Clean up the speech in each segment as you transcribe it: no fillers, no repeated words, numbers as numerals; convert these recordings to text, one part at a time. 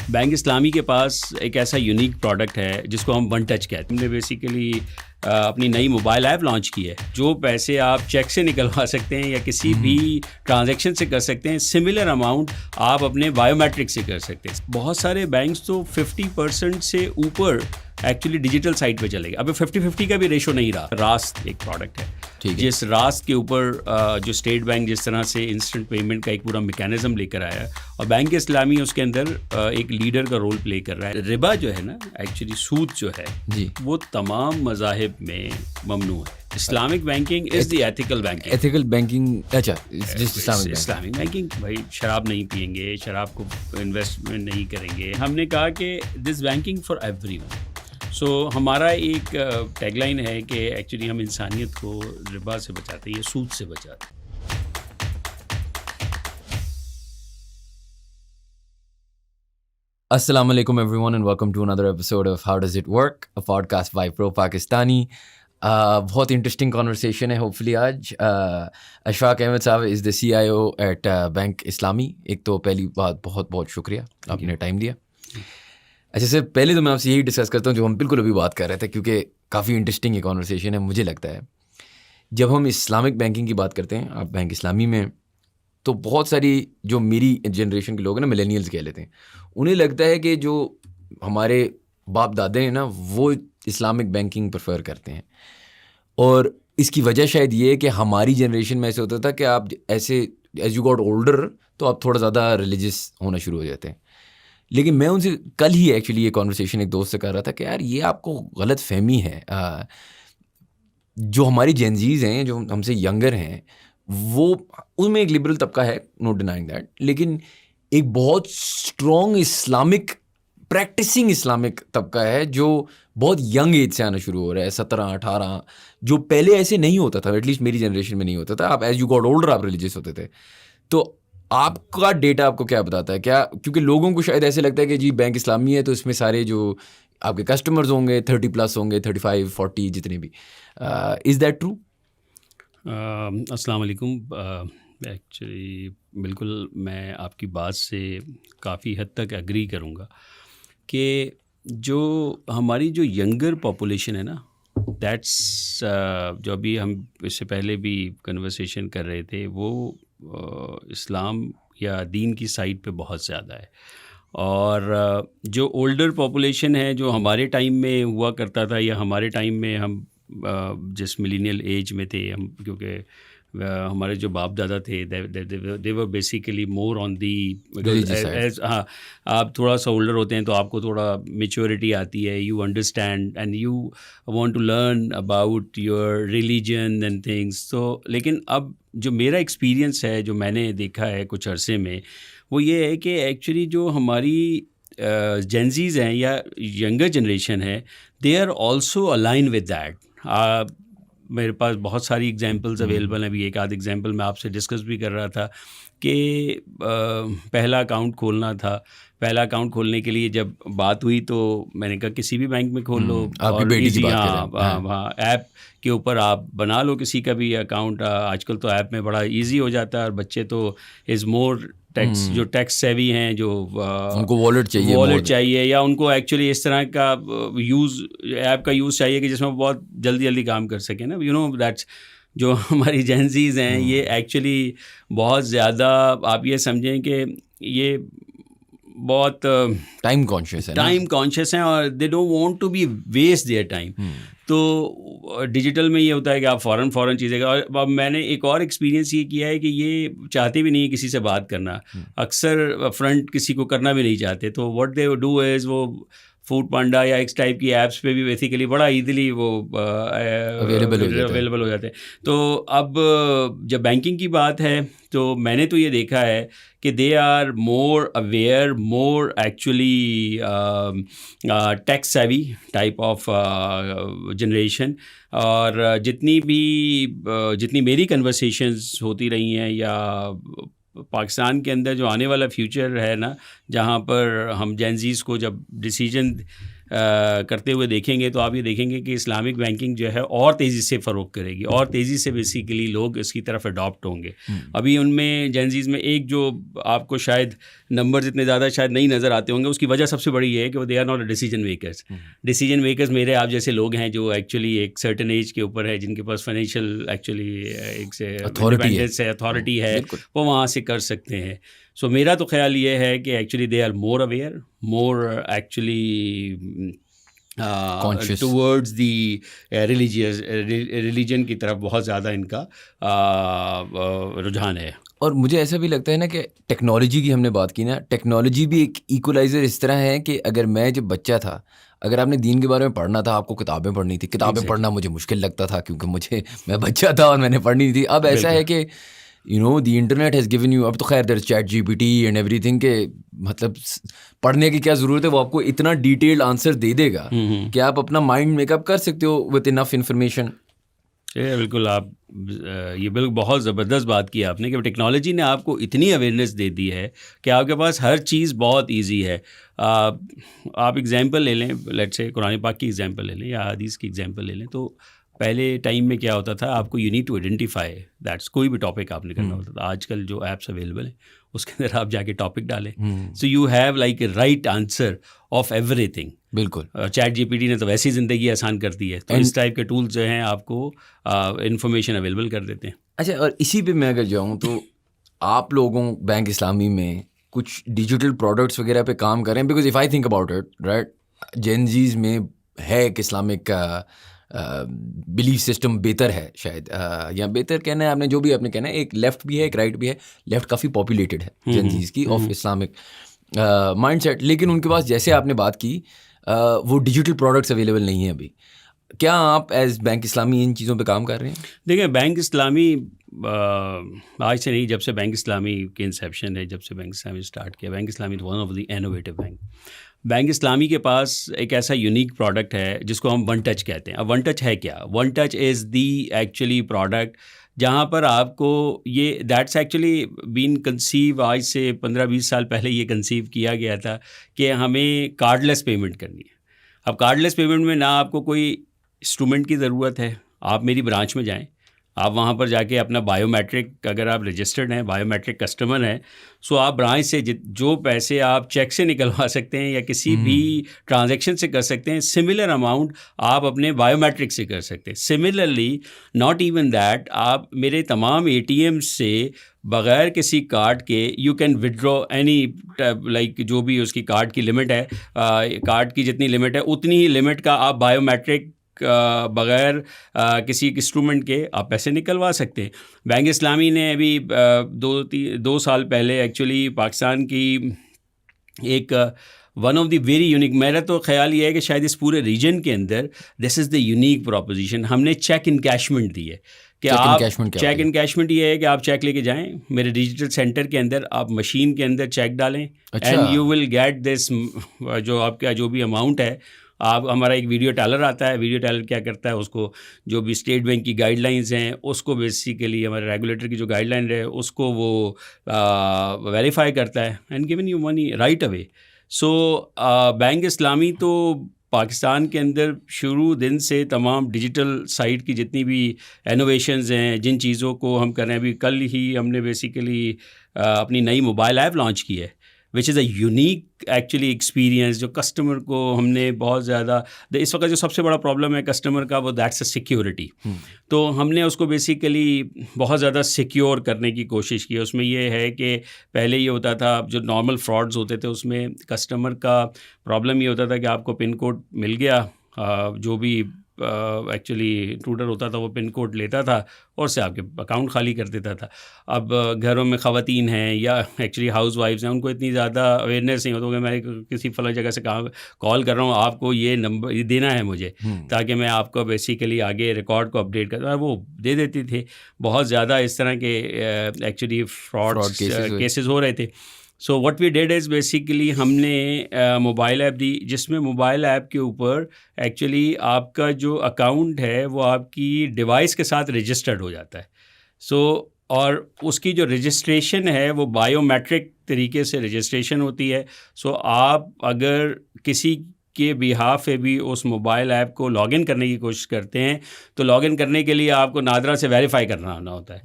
Bank اسلامی کے پاس ایک ایسا یونیک پروڈکٹ ہے جس کو ہم ون ٹچ کہتے ہیں. ہم نے بیسیکلی اپنی نئی موبائل ایپ لانچ کی ہے. جو پیسے آپ چیک سے نکلوا سکتے ہیں یا کسی بھی ٹرانزیکشن سے کر سکتے ہیں, سملر اماؤنٹ آپ اپنے بایو میٹرک سے کر سکتے ہیں. بہت سارے بینکس تو 50% سے اوپر ایکچولی ڈیجیٹل سائٹ پہ چلے گا. اب 50-50 کا بھی ریشو نہیں رہا. راست ایک پروڈکٹ ہے جس راست کے اوپر جو اسٹیٹ بینک جس طرح سے انسٹنٹ پیمنٹ کا ایک پورا میکینزم لے کر آیا ہے, اور بینک اسلامی اس کے اندر ایک لیڈر کا رول پلے کر رہا ہے. ربا جو ہے نا, ایکچولی سود جو ہے وہ تمام مذاہب میں ممنوع ہے. Islamic banking is the ethical banking. Ethical banking, اچھا اسلامک بینکنگ بھائی شراب نہیں پئیں گے, شراب کو انویسٹمنٹ نہیں کریں گے. ہم نے کہا کہ دس بینکنگ فار ایوری ون. سو ہمارا ایک ٹیگ لائن ہے کہ ایکچولی ہم انسانیت کو ربا سے بچاتے ہیں, یہ سود سے بچاتے ہیں. السلام علیکم everyone and welcome to another episode of How Does It Work, a podcast by Pro Pakistani. بہت انٹرسٹنگ کانورسیشن ہے ہوپفلی آج. اشفاق احمد صاحب از دا CIO ایٹ بینک اسلامی. ایک تو پہلی بات بہت بہت شکریہ, آپ نے ٹائم دیا. اچھا سر, پہلے تو میں آپ سے یہی ڈسکس کرتا ہوں جو ہم بالکل ابھی بات کر رہے تھے, کیونکہ کافی انٹرسٹنگ یہ کانورسیشن ہے. مجھے لگتا ہے جب ہم اسلامک بینکنگ کی بات کرتے ہیں, آپ بینک اسلامی میں, تو بہت ساری جو میری جنریشن کے لوگ ہیں نا, ملینیلز کہہ لیتے ہیں, انہیں لگتا ہے کہ جو ہمارے باپ دادے ہیں نا وہ اسلامک بینکنگ پریفر کرتے ہیں. اور اس کی وجہ شاید یہ ہے کہ ہماری جنریشن میں ایسے ہوتا تھا کہ آپ ایسے ایز یو گاٹ اولڈر تو آپ تھوڑا زیادہ ریلیجس ہونا شروع ہو جاتے ہیں. لیکن میں ان سے کل ہی ایکچولی یہ کانورسیشن ایک دوست سے کر رہا تھا کہ یار یہ آپ کو غلط فہمی ہے. جو ہماری جینزیز ہیں, جو ہم سے ینگر ہیں, وہ ان میں ایک لبرل طبقہ ہے, نو ڈینائنگ دیٹ, لیکن ایک بہت اسٹرانگ اسلامک پریکٹسنگ اسلامک طبقہ ہے جو بہت ینگ ایج سے آنا شروع ہو رہا ہے, 17-18, جو پہلے ایسے نہیں ہوتا تھا, ایٹ لیسٹ میری جنریشن میں نہیں ہوتا تھا. آپ ایز یو گاٹ اولڈر آپ ریلیجیس ہوتے تھے. تو آپ کا ڈیٹا آپ کو کیا بتاتا ہے, کیا کیونکہ لوگوں کو شاید ایسے لگتا ہے کہ جی بینک اسلامی ہے تو اس میں سارے جو آپ کے کسٹمرز ہوں گے 30+ ہوں گے, 35-40 جتنے بھی. Is that true? السلام علیکم. ایکچولی بالکل میں آپ کی بات سے کافی حد تک ایگری کروں گا کہ جو ہماری جو ینگر پاپولیشن ہے نا, دیٹس جو ابھی ہم اس سے پہلے بھی کنورسیشن کر رہے تھے, وہ اسلام یا دین کی سائڈ پہ بہت زیادہ ہے. اور جو اولڈر پاپولیشن ہے, جو ہمارے ٹائم میں ہوا کرتا تھا یا ہمارے ٹائم میں ہم جس ملینیل ایج میں تھے ہم, کیونکہ ہمارے جو باپ دادا تھے they were basically more on the ہاں, آپ تھوڑا سا اولڈر ہوتے ہیں تو آپ کو تھوڑا میچورٹی آتی ہے, you understand and you want to learn about your religion and things. تو لیکن اب جو میرا ایکسپیرینس ہے, جو میں نے دیکھا ہے کچھ عرصے میں, وہ یہ ہے کہ ایکچولی جو ہماری جینزیز ہیں یا ینگر جنریشن ہے, they are also align with that. میرے پاس بہت ساری ایگزامپلز اویلیبل ہیں. ابھی ایک آدھ ایگزامپل میں آپ سے ڈسکس بھی کر رہا تھا کہ پہلا اکاؤنٹ کھولنا تھا. پہلا اکاؤنٹ کھولنے کے لیے جب بات ہوئی تو میں نے کہا کسی بھی بینک میں کھول لو, اور ایزی, ہاں ایپ کے اوپر آپ بنا لو کسی کا بھی اکاؤنٹ. آج کل تو ایپ میں بڑا ایزی ہو جاتا ہے, اور بچے تو از مور ٹیکس, جو ٹیکس سیوی ہیں, جو ان کو والٹ چاہیے یا ان کو ایکچولی اس طرح کا ایپ کا یوز چاہیے کہ جس میں بہت جلدی کام کر سکیں نا. یو نو دیٹس جو ہماری جینزیز ہیں, یہ ایکچولی بہت زیادہ آپ یہ سمجھیں کہ یہ بہت ٹائم کانشیس ہیں, اور they don't want to be waste their time. تو ڈیجیٹل میں یہ ہوتا ہے کہ آپ فوراً چیزیں کا. اور اب میں نے ایک اور ایکسپیرینس یہ کیا ہے کہ یہ چاہتے بھی نہیں کسی سے بات کرنا, اکثر فرنٹ کسی کو کرنا بھی نہیں چاہتے. تو واٹ دے ڈو از وہ فوڈ پانڈا یا ایکس ٹائپ کی ایپس پہ بھی بیسیکلی بڑا ایزیلی وہ اویلیبل ہو جاتے ہیں. تو اب جب بینکنگ کی بات ہے تو میں نے تو یہ دیکھا ہے کہ they are more aware, more actually tech savvy type of generation. اور جتنی میری کنورسیشنز ہوتی رہی ہیں, یا پاکستان کے اندر جو آنے والا فیوچر ہے نا, جہاں پر ہم جینزیز کو جب ڈیسیجن کرتے ہوئے دیکھیں گے تو آپ یہ دیکھیں گے کہ اسلامک بینکنگ جو ہے اور تیزی سے فروغ کرے گی اور تیزی سے بیسیکلی لوگ اس کی طرف اڈاپٹ ہوں گے. ابھی ان میں جینزیز میں ایک جو آپ کو شاید نمبرز اتنے زیادہ شاید نہیں نظر آتے ہوں گے, اس کی وجہ سب سے بڑی یہ ہے کہ وہ they are not decision makers. Decision makers میرے آپ جیسے لوگ ہیں جو ایکچولی ایک سرٹن ایج کے اوپر ہے, جن کے پاس فائنینشیل ایکچولی ایک سے انڈیپینڈنس ہے, اتھارٹی ہے, وہ وہاں سے کر سکتے ہیں. سو میرا تو خیال یہ ہے کہ actually they are more aware, more actually towards the religion کی طرف بہت زیادہ ان کا رجحان ہے. اور مجھے ایسا بھی لگتا ہے نا کہ ٹیکنالوجی کی ہم نے بات کی نا, ٹیکنالوجی بھی ایک ایکولائزر اس طرح ہے کہ اگر میں جب بچہ تھا, اگر آپ نے دین کے بارے میں پڑھنا تھا, آپ کو کتابیں پڑھنی تھی. کتابیں پڑھنا مجھے مشکل لگتا تھا کیونکہ میں بچہ تھا اور میں نے پڑھنی تھی. اب ایسا ہے کہ the internet has given you, اب تو خیر there's ChatGPT and every thing, کہ مطلب پڑھنے کی کیا ضرورت ہے, وہ آپ کو اتنا ڈیٹیلڈ آنسر دے دے گا کہ آپ اپنا مائنڈ میک اپ کر سکتے ہو وتھ انف انفارمیشن. بالکل, آپ یہ بالکل بہت زبردست بات کی آپ نے کہ ٹیکنالوجی نے آپ کو اتنی اویئرنیس دے دی ہے کہ آپ کے پاس ہر چیز بہت ایزی ہے. آپ ایگزامپل لے لیں, لیٹ سے قرآن پاک کی ایگزامپل لے لیں یا حدیث کی ایگزامپل لے لیں, تو پہلے ٹائم میں کیا ہوتا تھا, آپ کو you need to identify that's, کوئی بھی ٹاپک آپ نے کرنا ہوتا تھا. آج کل جو ایپس اویلیبل ہیں اس کے اندر آپ جا کے ٹاپک ڈالیں, so you have like a right answer of every thing. بالکل, ChatGPT نے تو ویسی زندگی آسان کر دی ہے, تو اس ٹائپ کے ٹولز جو ہیں آپ کو انفارمیشن اویلیبل کر دیتے ہیں. اچھا, اور اسی پہ میں اگر جاؤں تو آپ لوگوں بینک اسلامی میں کچھ ڈیجیٹل پروڈکٹس وغیرہ پہ کام کریں, because if I think about it right, Gen Zs میں ہے کہ اسلامک بلیف سسٹم بہتر ہے شاید, یا بہتر کہنا ہے آپ نے, جو بھی آپ نے کہنا ہے, ایک لیفٹ بھی ہے ایک رائٹ بھی ہے. لیفٹ کافی پاپولیٹڈ ہے جینزیز کی آف اسلامک مائنڈ سیٹ, لیکن ان کے پاس جیسے آپ نے بات کی وہ ڈیجیٹل پروڈکٹس اویلیبل نہیں ہیں ابھی. کیا آپ ایز بینک اسلامی ان چیزوں پہ کام کر رہے ہیں؟ دیکھیں, بینک اسلامی آج سے نہیں, جب سے بینک اسلامی کی انسیپشن ہے, جب سے بینک اسلامی اسٹارٹ کیا, بینک اسلامی one of the innovative bank. Bank اسلامی کے پاس ایک ایسا یونیک پروڈکٹ ہے جس کو ہم ون ٹچ کہتے ہیں. اب ون ٹچ ہے کیا؟ One touch is the actually product جہاں پر آپ کو یہ دیٹس ایکچولی بین کنسیو, آج سے 15-20 سال پہلے یہ کنسیو کیا گیا تھا کہ ہمیں کارڈ لیس پیمنٹ کرنی ہے. اب کارڈ لیس پیمنٹ میں نہ آپ کو کوئی انسٹرومنٹ کی ضرورت ہے, آپ میری برانچ میں جائیں, آپ وہاں پر جا کے اپنا بایو میٹرک, اگر آپ رجسٹرڈ ہیں, بایو میٹرک کسٹمر ہیں, سو آپ برانچ سے جو پیسے آپ چیک سے نکلوا سکتے ہیں یا کسی بھی ٹرانزیکشن سے کر سکتے ہیں, سملر اماؤنٹ آپ اپنے بایو میٹرک سے کر سکتے ہیں. سملرلی ناٹ ایون دیٹ, آپ میرے تمام ATM سے بغیر کسی کارڈ کے یو کین ودرا اینی لائک جو بھی اس کی کارڈ کی لمٹ ہے, کارڈ کی جتنی لمٹ ہے اتنی ہی لمٹ کا آپ بایو میٹرک بغیر کسی انسٹرومنٹ کے آپ پیسے نکلوا سکتے ہیں. بینک اسلامی نے ابھی 2 سال پہلے ایکچولی پاکستان کی ایک one of the very unique, میرا تو خیال یہ ہے کہ شاید اس پورے ریجن کے اندر دس از دا یونیک پروپوزیشن, ہم نے چیک انکیشمنٹ دی ہے. کہ آپ چیک انکیشمنٹ یہ ہے کہ آپ چیک لے کے جائیں میرے ڈیجیٹل سینٹر کے اندر, آپ مشین کے اندر چیک ڈالیں and you will get this, جو آپ کا جو بھی اماؤنٹ ہے, آپ ہمارا ایک ویڈیو ٹیلر آتا ہے, ویڈیو ٹیلر کیا کرتا ہے, اس کو جو بھی اسٹیٹ بینک کی گائیڈ لائنز ہیں اس کو بیسیکلی ہمارے ریگولیٹر کی جو گائیڈ لائن ہے اس کو وہ ویریفائی کرتا ہے and given you money right away. So bank اسلامی تو پاکستان کے اندر شروع دن سے تمام ڈیجیٹل سائٹ کی جتنی بھی انوویشنز ہیں, جن چیزوں کو ہم کر رہے ہیں, ابھی کل ہی ہم نے بیسیکلی اپنی نئی موبائل ایپ لانچ کی ہے وچ از اے یونیک ایکچولی ایکسپیرینس, جو کسٹمر کو ہم نے بہت زیادہ, اس وقت جو سب سے بڑا پرابلم ہے کسٹمر کا وہ دیٹس اے سیکیورٹی. تو ہم نے اس کو بیسیکلی بہت زیادہ سیکیور کرنے کی کوشش کی. اس میں یہ ہے کہ پہلے یہ ہوتا تھا, جو نارمل فراڈز ہوتے تھے اس میں کسٹمر کا پرابلم یہ ہوتا تھا کہ آپ کو پن کوڈ مل گیا, جو بھی ایکچولی انٹروڈر ہوتا تھا وہ پن کوڈ لیتا تھا اور سے آپ کے اکاؤنٹ خالی کر دیتا تھا. اب گھروں میں خواتین ہیں یا ایکچولی ہاؤس وائفز ہیں, ان کو اتنی زیادہ اویئرنیس نہیں ہوتا کہ میں کسی فلاں جگہ سے کال کر رہا ہوں, آپ کو یہ نمبر یہ دینا ہے مجھے تاکہ میں آپ کو بیسیکلی آگے ریکارڈ کو اپڈیٹ کرتا, وہ دے دیتی تھی. بہت زیادہ اس طرح کے ایکچولی فراڈ کیسز ہو رہے تھے. So what we did is basically ہم نے موبائل ایپ دی, جس میں موبائل ایپ کے اوپر ایکچولی آپ کا جو اکاؤنٹ ہے وہ آپ کی ڈیوائس کے ساتھ رجسٹرڈ ہو جاتا ہے. سو اور اس کی جو رجسٹریشن ہے وہ بایو میٹرک طریقے سے رجسٹریشن ہوتی ہے. سو آپ اگر کسی کے بیہاف پہ بھی اس موبائل ایپ کو لاگ ان کرنے کی کوشش کرتے ہیں تو لاگ ان کرنے کے لیے آپ کو نادرا سے ویریفائی کرنا ہوتا ہے.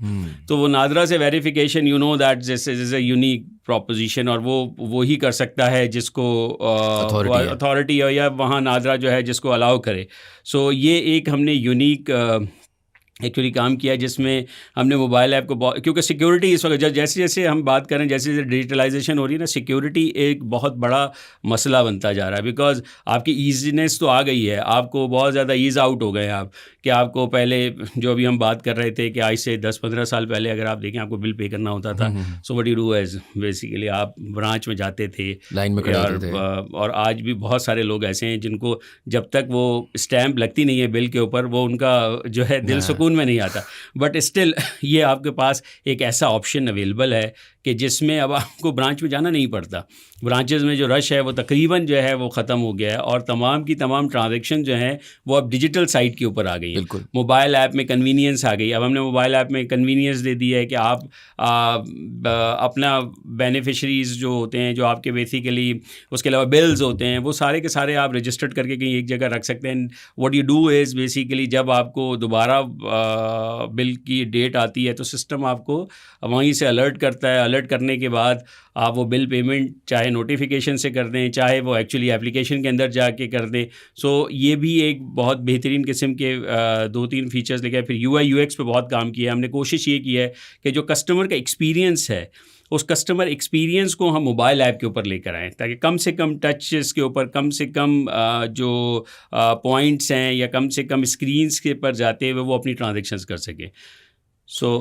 تو وہ نادرا سے verification you know that this is a unique proposition, اور وہ وہی کر سکتا ہے جس کو اتھارٹی یا وہاں نادرا جو ہے جس کو الاؤ کرے. سو یہ ایک ہم نے یونیک ایکچولی کام کیا جس میں ہم نے موبائل ایپ کو کیونکہ سیکیورٹی اس وقت جیسے جیسے ہم بات کریں جیسے جیسے ڈیجیٹلائزیشن ہو رہی ہے نا, سیکیورٹی ایک بہت بڑا مسئلہ بنتا جا رہا ہے. بیکاز آپ کی ایزینس تو آ گئی ہے, آپ کو بہت زیادہ ایز آؤٹ ہو گئے ہیں آپ, کہ آپ کو پہلے جو ابھی ہم بات کر رہے تھے کہ آج سے 10-15 سال پہلے اگر آپ دیکھیں آپ کو بل پے کرنا ہوتا تھا. So what you do as basically آپ برانچ میں جاتے تھے, لائن میں کھڑے ہوتے تھے, اور آج بھی بہت سارے لوگ ایسے ہیں جن کو جب تک وہ اسٹیمپ لگتی نہیں ہے بل کے اوپر وہ ان کا جو ہے دل سکون میں نہیں آتا. بٹ اسٹل یہ آپ کے پاس ایک ایسا آپشن اویلیبل ہے کہ جس میں اب آپ کو برانچ میں جانا نہیں پڑتا. برانچز میں جو رش ہے وہ تقریباً جو ہے وہ ختم ہو گیا ہے, اور تمام کی تمام ٹرانزیکشن جو ہیں وہ اب ڈیجیٹل سائٹ کے اوپر آ گئی ہیں. موبائل ایپ میں کنوینئنس آ گئی. اب ہم نے موبائل ایپ میں کنوینئنس دے دی ہے کہ آپ اپنا بینیفیشریز جو ہوتے ہیں جو آپ کے بیسیکلی اس کے علاوہ بلز ہوتے ہیں وہ سارے کے سارے آپ رجسٹرڈ کر کے کہیں ایک جگہ رکھ سکتے ہیں. What you do is basically جب آپ کو دوبارہ بل کی ڈیٹ آتی ہے تو سسٹم آپ کو وہیں سے الرٹ کرتا ہے. الرٹ کرنے کے بعد آپ وہ بل پیمنٹ چاہے نوٹیفیکیشن سے کر دیں چاہے وہ ایکچولی اپلیکیشن کے اندر جا کے کر دیں. سو یہ بھی ایک بہت بہترین قسم کے 2-3 فیچرز لے کے پھر یو آئی یو ایکس پہ بہت کام کیا ہے ہم نے. کوشش یہ کی ہے کہ جو کسٹمر کا ایکسپیرینس ہے اس کسٹمر ایکسپیرینس کو ہم موبائل ایپ کے اوپر لے کر آئیں تاکہ کم سے کم ٹچز کے اوپر کم سے کم جو پوائنٹس ہیں یا کم سے کم اسکرینس کے پر جاتے ہوئے وہ اپنی ٹرانزیکشنز کر سکیں. سو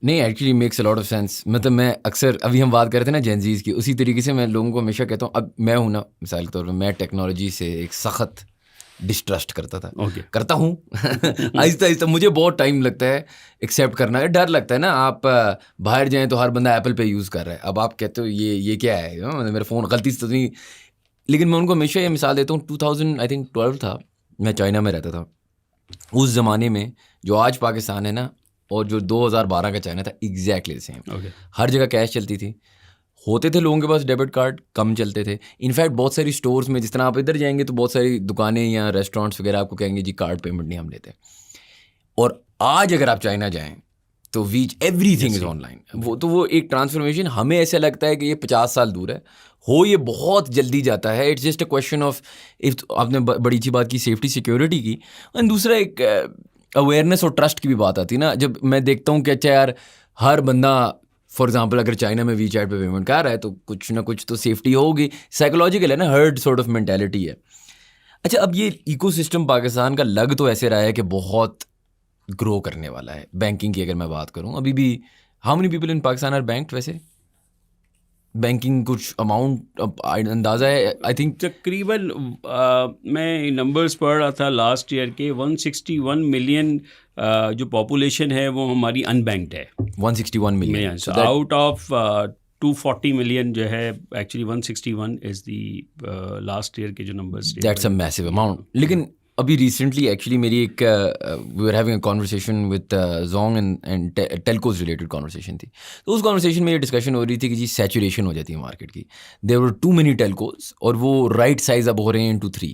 نہیں actually makes a lot of sense. مطلب میں اکثر ابھی ہم بات کرتے ہیں نا جینزیز کی, اسی طریقے سے میں لوگوں کو ہمیشہ کہتا ہوں, اب میں ہوں نا مثال کے طور پہ میں ٹیکنالوجی سے ایک سخت ڈسٹرسٹ کرتا تھا, کرتا ہوں آہستہ آہستہ. مجھے بہت ٹائم لگتا ہے ایکسیپٹ کرنا ہے, ڈر لگتا ہے نا. آپ باہر جائیں تو ہر بندہ ایپل پہ یوز کر رہا ہے, اب آپ کہتے ہو یہ کیا ہے میرا فون غلطی سے تو نہیں. لیکن میں ان کو ہمیشہ یہ مثال دیتا ہوں 2012 تھا, میں چائنا میں رہتا تھا. اس زمانے میں جو آج پاکستان ہے نا اور جو 2012 کا چائنا تھا ایگزیکٹلی سیم. ہر جگہ کیش چلتی تھی, ہوتے تھے لوگوں کے پاس ڈیبٹ کارڈ کم چلتے تھے. انفیکٹ بہت ساری اسٹورس میں جس طرح آپ ادھر جائیں گے تو بہت ساری دکانیں یا ریسٹورینٹس وغیرہ آپ کو کہیں گے جی کارڈ پیمنٹ نہیں ہم لیتے. اور آج اگر آپ چائنا جائیں تو every thing is on line. وہ ایک ٹرانسفارمیشن ہمیں ایسا لگتا ہے کہ یہ 50 سال دور ہے, یہ بہت جلدی جاتا ہے. It's just a question of آپ نے بڑی اچھی بات کی سیفٹی سیکیورٹی کی, اور دوسرا ایک اویئرنیس اور ٹرسٹ کی بھی بات آتی ہے نا. جب میں دیکھتا ہوں کہ اچھا یار ہر بندہ فار ایگزامپل اگر چائنا میں وی چیٹ پہ پیمنٹ کر رہا ہے تو کچھ نہ کچھ تو سیفٹی ہوگی. سائیکولوجیکل ہے نا, ہرڈ سورٹ آف مینٹیلٹی ہے. اچھا اب یہ ایکو سسٹم پاکستان کا لگ تو ایسے رہا ہے کہ بہت گرو کرنے والا ہے. بینکنگ کی اگر میں بات کروں ابھی بھی how many people in Pakistan are banked, ویسے بینکنگ کچھ اماؤنٹ اندازہ ہے؟ آئی تھنک تقریباً میں نمبرز پڑھ رہا تھا لاسٹ ایئر کے 161 ملین جو پاپولیشن ہے وہ ہماری ان بینکڈ ہے. 161 ملین آؤٹ آف 240 ملین جو ہے actually 161 is the last year کے جو numbers. That's a massive amount. لیکن ابھی ریسنٹلی ایکچولی میری ایک we are having a conversation with Zong and telcos related conversation تھی. تو اس کانورسیشن میں یہ ڈسکشن ہو رہی تھی کہ جی سیچوریشن ہو جاتی ہے مارکیٹ کی. دیر ور ٹو مینی ٹیلکوز اور وہ رائٹ سائز اب ہو رہے ہیں 2-3.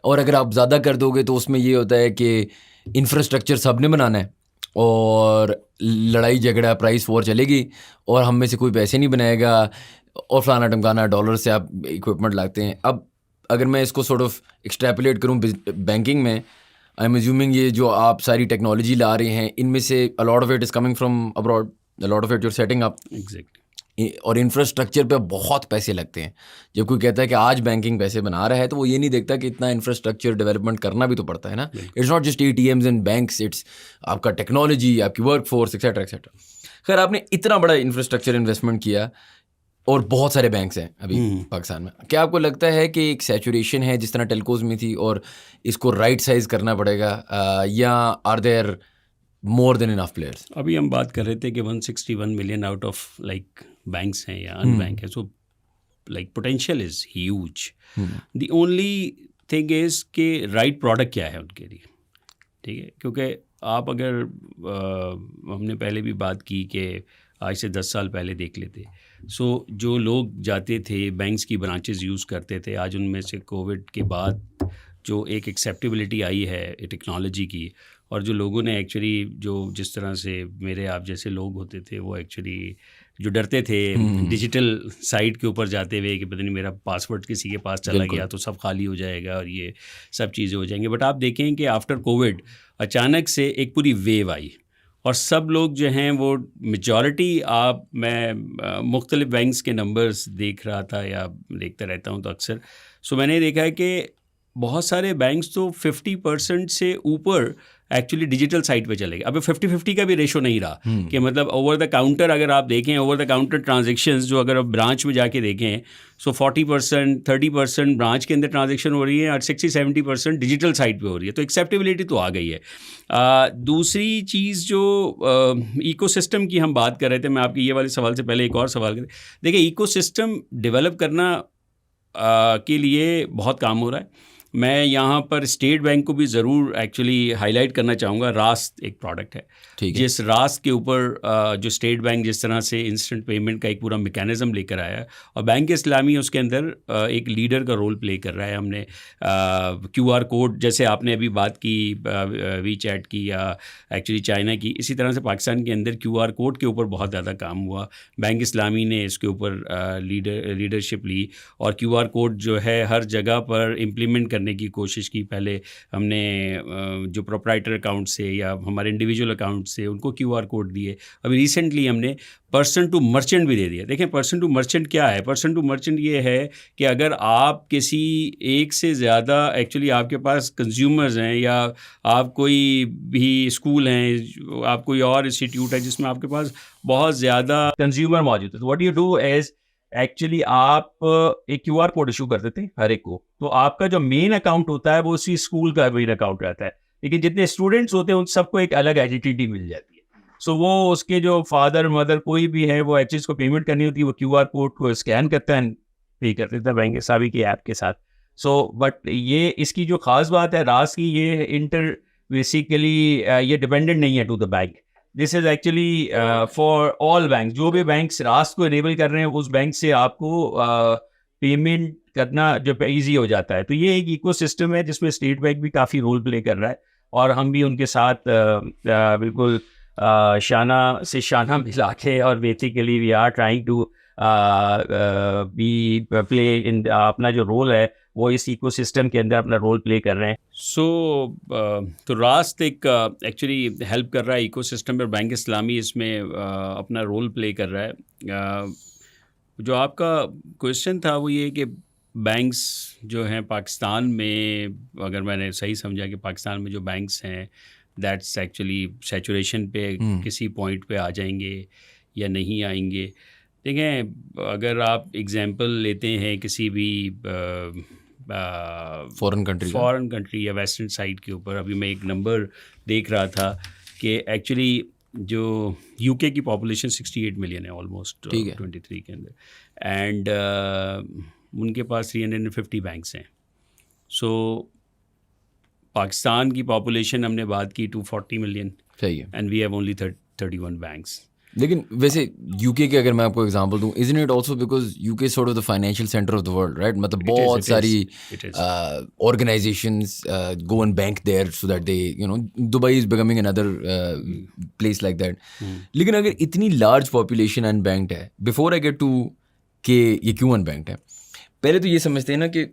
اور اگر آپ زیادہ کر دو گے تو اس میں یہ ہوتا ہے کہ انفراسٹرکچر سب نے بنانا ہے اور لڑائی جھگڑا پرائس وار چلے گی اور ہم میں سے کوئی پیسے نہیں بنائے گا اور فلانا ٹمکانا ڈالر سے آپ اکوپمنٹ لاتے ہیں. اب اگر میں اس کو سورٹ آف ایکسٹریپولیٹ کروں بینکنگ میں, آئی ایم ایزیومنگ یہ جو آپ ساری ٹیکنالوجی لا رہے ہیں ان میں سے a lot of it is coming from abroad, a lot of it you're setting up. Exactly. اور انفراسٹرکچر پہ بہت پیسے لگتے ہیں. جب کوئی کہتا ہے کہ آج بینکنگ پیسے بنا رہا ہے تو وہ یہ نہیں دیکھتا کہ اتنا انفراسٹرکچر ڈیولپمنٹ کرنا بھی تو پڑتا ہے نا. It's not just ATMs and banks, it's آپ کا ٹیکنالوجی, آپ کی ورک فورس ایکسیٹرا ایکسیٹرا. خیر آپ نے اتنا بڑا انفراسٹرکچر انویسٹمنٹ کیا اور بہت سارے بینکس ہیں ابھی پاکستان میں. کیا آپ کو لگتا ہے کہ ایک سیچوریشن ہے جس طرح ٹیلکوز میں تھی اور اس کو رائٹ سائز کرنا پڑے گا, یا are there more then enough players? ابھی ہم بات کر رہے تھے کہ 161 million out of like banks ہیں یا ان بینک ہے. So like potential is huge. The only thing is کہ رائٹ پروڈکٹ کیا ہے ان کے لیے. ٹھیک ہے, کیونکہ آپ اگر ہم نے پہلے بھی بات کی کہ آج سے 10 سال پہلے دیکھ لیتے. سو جو لوگ جاتے تھے بینکس کی برانچز یوز کرتے تھے, آج ان میں سے کووڈ کے بعد جو ایک ایکسیپٹیبلٹی آئی ہے ٹیکنالوجی کی, اور جو لوگوں نے ایکچولی جو جس طرح سے میرے آپ جیسے لوگ ہوتے تھے وہ ایکچولی جو ڈرتے تھے ڈیجیٹل سائٹ کے اوپر جاتے ہوئے کہ پتہ نہیں میرا پاسورڈ کسی کے پاس چلا گیا تو سب خالی ہو جائے گا اور یہ سب چیزیں ہو جائیں گی. بٹ آپ دیکھیں کہ آفٹر کووڈ اچانک سے ایک پوری ویو آئی اور سب لوگ جو ہیں وہ میجورٹی میں مختلف بینکس کے نمبرز دیکھ رہا تھا یا دیکھتا رہتا ہوں تو اکثر, سو میں نے دیکھا ہے کہ بہت سارے بینکس تو 50% سے اوپر ایکچولی ڈیجیٹل سائٹ پہ چلے گئے. اب 50-50 کا بھی ریشو نہیں رہا کہ مطلب اوور دا کاؤنٹر اگر آپ دیکھیں, اوور دا کاؤنٹر ٹرانزیکشنز جو اگر آپ برانچ میں جا کے دیکھیں سو 40% 30% برانچ کے اندر ٹرانزیکشن ہو رہی ہے اور 60-70% ڈیجیٹل سائٹ پہ ہو رہی ہے. تو ایکسیپٹیبلٹی تو آ گئی ہے. دوسری چیز جو ایکو سسٹم کی ہم بات کر رہے تھے, میں آپ کے یہ والے سوال سے پہلے ایک اور سوال کریں. دیکھیں ایکو سسٹم ڈیولپ کرنا کے لیے بہت کام ہو رہا ہے. میں یہاں پر اسٹیٹ بینک کو بھی ضرور ایکچولی ہائی لائٹ کرنا چاہوں گا. راست ایک پروڈکٹ ہے جس راست کے اوپر جو اسٹیٹ بینک جس طرح سے انسٹنٹ پیمنٹ کا ایک پورا میکینزم لے کر آیا ہے اور بینک اسلامی اس کے اندر ایک لیڈر کا رول پلے کر رہا ہے. ہم نے QR کوڈ جیسے آپ نے ابھی بات کی وی چیٹ کی یا ایکچولی چائنا کی, اسی طرح سے پاکستان کے اندر QR کوڈ کے اوپر بہت زیادہ کام ہوا. بینک اسلامی نے اس کے اوپر لیڈرشپ لی اور QR کوڈ جو ہے ہر جگہ پر امپلیمنٹ کرنے کی کوشش کی. پہلے ہم نے جو پروپرائٹر اکاؤنٹ سے یا ہمارے انڈیویجول اکاؤنٹ سے ان کو QR کوڈ دیے. ابھی ریسنٹلی ہم نے پرسن ٹو مرچنٹ بھی دے دیا. دیکھیں پرسن ٹو مرچنٹ کیا ہے؟ پرسن ٹو مرچنٹ یہ ہے کہ اگر آپ کسی ایک سے زیادہ ایکچولی آپ کے پاس کنزیومرز ہیں یا آپ کوئی بھی اسکول ہیں, آپ کوئی اور انسٹیٹیوٹ ہے جس میں آپ کے پاس بہت زیادہ کنزیومر موجود ہے, تو what you do is actually آپ ایک QR کوڈ ایشو کر دیتے ہیں ہر ایک کو. تو آپ کا جو مین اکاؤنٹ ہوتا ہے وہ اسی اسکول کا مین اکاؤنٹ رہتا ہے, لیکن جتنے اسٹوڈنٹس ہوتے ہیں ان سب کو ایک الگ آئیڈینٹی مل جاتی ہے. سو وہ اس کے جو فادر مدر کوئی بھی ہے وہ ایکچولی اس کو پیمنٹ کرنی ہوتی ہے, وہ QR کوڈ کو اسکین کرتا ہے, پے کر دیتا ہے بینک حسابی کی ایپ کے ساتھ. سو بٹ یہ اس کی جو خاص بات ہے راز کی, یہ بیسیکلی یہ ڈپینڈنٹ نہیں ہے to the bank. This is actually for all bank. جو بھی بینکس راست کو انیبل کر رہے ہیں اس بینک سے آپ کو پیمنٹ کرنا جو ایزی ہو جاتا ہے. تو یہ ایک ایکو سسٹم ہے جس میں اسٹیٹ بینک بھی کافی رول پلے کر رہا ہے اور ہم بھی ان کے ساتھ بالکل شانہ سے شانہ ملا کے اور basically we are trying to be play in اپنا جو رول ہے وہ اس ایکو سسٹم کے اندر اپنا رول پلے کر رہے ہیں. تو راست ایک ایکچولی ہیلپ کر رہا ہے ایکو سسٹم پر, بینک اسلامی اس میں اپنا رول پلے کر رہا ہے. جو آپ کا کویشچن تھا وہ یہ کہ بینکس جو ہیں پاکستان میں, اگر میں نے صحیح سمجھا کہ پاکستان میں جو بینکس ہیں دیٹس ایکچولی سیچوریشن پہ کسی پوائنٹ پہ آ جائیں گے یا نہیں آئیں گے. دیکھیں اگر آپ ایگزامپل لیتے ہیں کسی بھی فورن کنٹری یا ویسٹرن سائڈ کے اوپر, ابھی میں ایک نمبر دیکھ رہا تھا کہ ایکچولی جو UK کی پاپولیشن 68 ملین ہے آلموسٹ 23 کے اندر, اینڈ ان کے پاس 350 بینکس ہیں. سو پاکستان کی پاپولیشن ہم نے بات کی 240 million, and we have only 31 banks. لیکن ویسے UK کے اگر میں آپ کو ایگزامپل دوں, isn't it also because UK is sort of the financial center of the world, right? مطلب بہت ساری organizations go and bank there so that they, you know, Dubai is becoming another place like that. لیکن اگر اتنی large population unbanked ہے, before I get to کہ یہ کیوں unbanked ہے, پہلے تو یہ سمجھتے ہیں نا کہ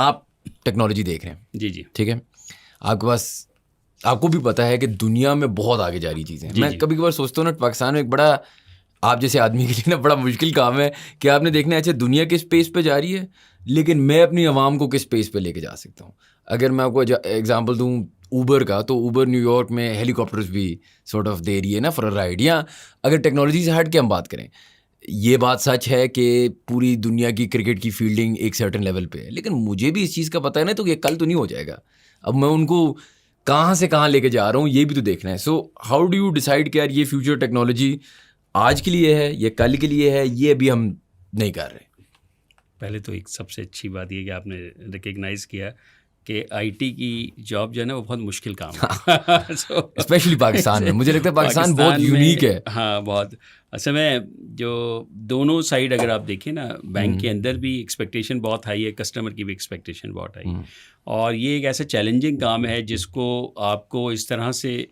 آپ ٹیکنالوجی دیکھ رہے ہیں, جی ٹھیک ہے, آپ کے پاس آپ کو بھی پتہ ہے کہ دنیا میں بہت آگے جا رہی چیزیں. میں کبھی کبھار سوچتا ہوں نا پاکستان میں ایک بڑا, آپ جیسے آدمی کے لیے نا بڑا مشکل کام ہے کہ آپ نے دیکھنا ہے اچھا دنیا کس اسپیس پہ جا رہی ہے لیکن میں اپنی عوام کو کس اسپیس پہ لے کے جا سکتا ہوں. اگر میں آپ کو ایگزامپل دوں اوبر کا, تو اوبر نیو یارک میں ہیلی کاپٹرز بھی سارٹ آف دے رہی ہے نا فار رائڈ. یا اگر ٹیکنالوجی سے ہٹ کے ہم بات کریں, یہ بات سچ ہے کہ پوری دنیا کی کرکٹ کی فیلڈنگ ایک سرٹن لیول پہ ہے, لیکن مجھے بھی اس چیز کا پتہ ہے نا تو یہ کل تو نہیں ہو جائے گا. اب میں ان کو کہاں سے کہاں لے کے جا رہا ہوں یہ بھی تو دیکھنا ہے. So how do you decide کہ یار یہ فیوچر ٹیکنالوجی آج کے لیے ہے یا کل کے لیے ہے, یہ ابھی ہم نہیں کر رہے. پہلے تو ایک سب سے اچھی بات یہ کہ آپ نے ریکگنائز کیا کہ آئی ٹی کی جاب جو ہے نا وہ بہت مشکل کام ہے اسپیشلی پاکستان میں. مجھے لگتا ہے پاکستان بہت یونیک ہے. ہاں بہت. اصل میں جو دونوں سائڈ اگر آپ دیکھیں نا, بینک کے اندر بھی ایکسپیکٹیشن بہت ہائی ہے, کسٹمر کی بھی ایکسپیکٹیشن بہت ہائی, اور یہ ایک ایسا چیلنجنگ کام ہے جس کو آپ کو اس طرح سے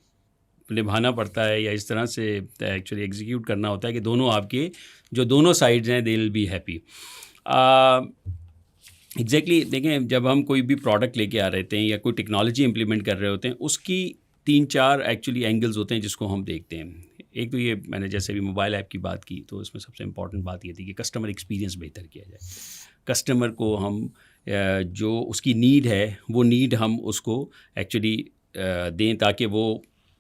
نبھانا پڑتا ہے یا اس طرح سے ایکچولی ایگزیکیوٹ کرنا ہوتا ہے کہ دونوں آپ کے جو دونوں سائڈز ہیں دے ول بی ہیپی. ایگزیکٹلی دیکھیں, جب ہم کوئی بھی پروڈکٹ لے کے آ رہے ہوتے ہیں یا کوئی ٹیکنالوجی امپلیمنٹ کر رہے ہوتے ہیں, اس کی 3-4 ایکچولی اینگلز ہوتے ہیں جس کو ہم دیکھتے ہیں. ایک تو یہ میں نے جیسے بھی موبائل ایپ کی بات کی تو اس میں سب سے امپورٹنٹ بات یہ تھی کہ کسٹمر ایکسپیرینس بہتر کیا جائے. کسٹمر کو ہم جو اس کی نیڈ ہے وہ نیڈ ہم اس کو ایکچولی دیں تاکہ وہ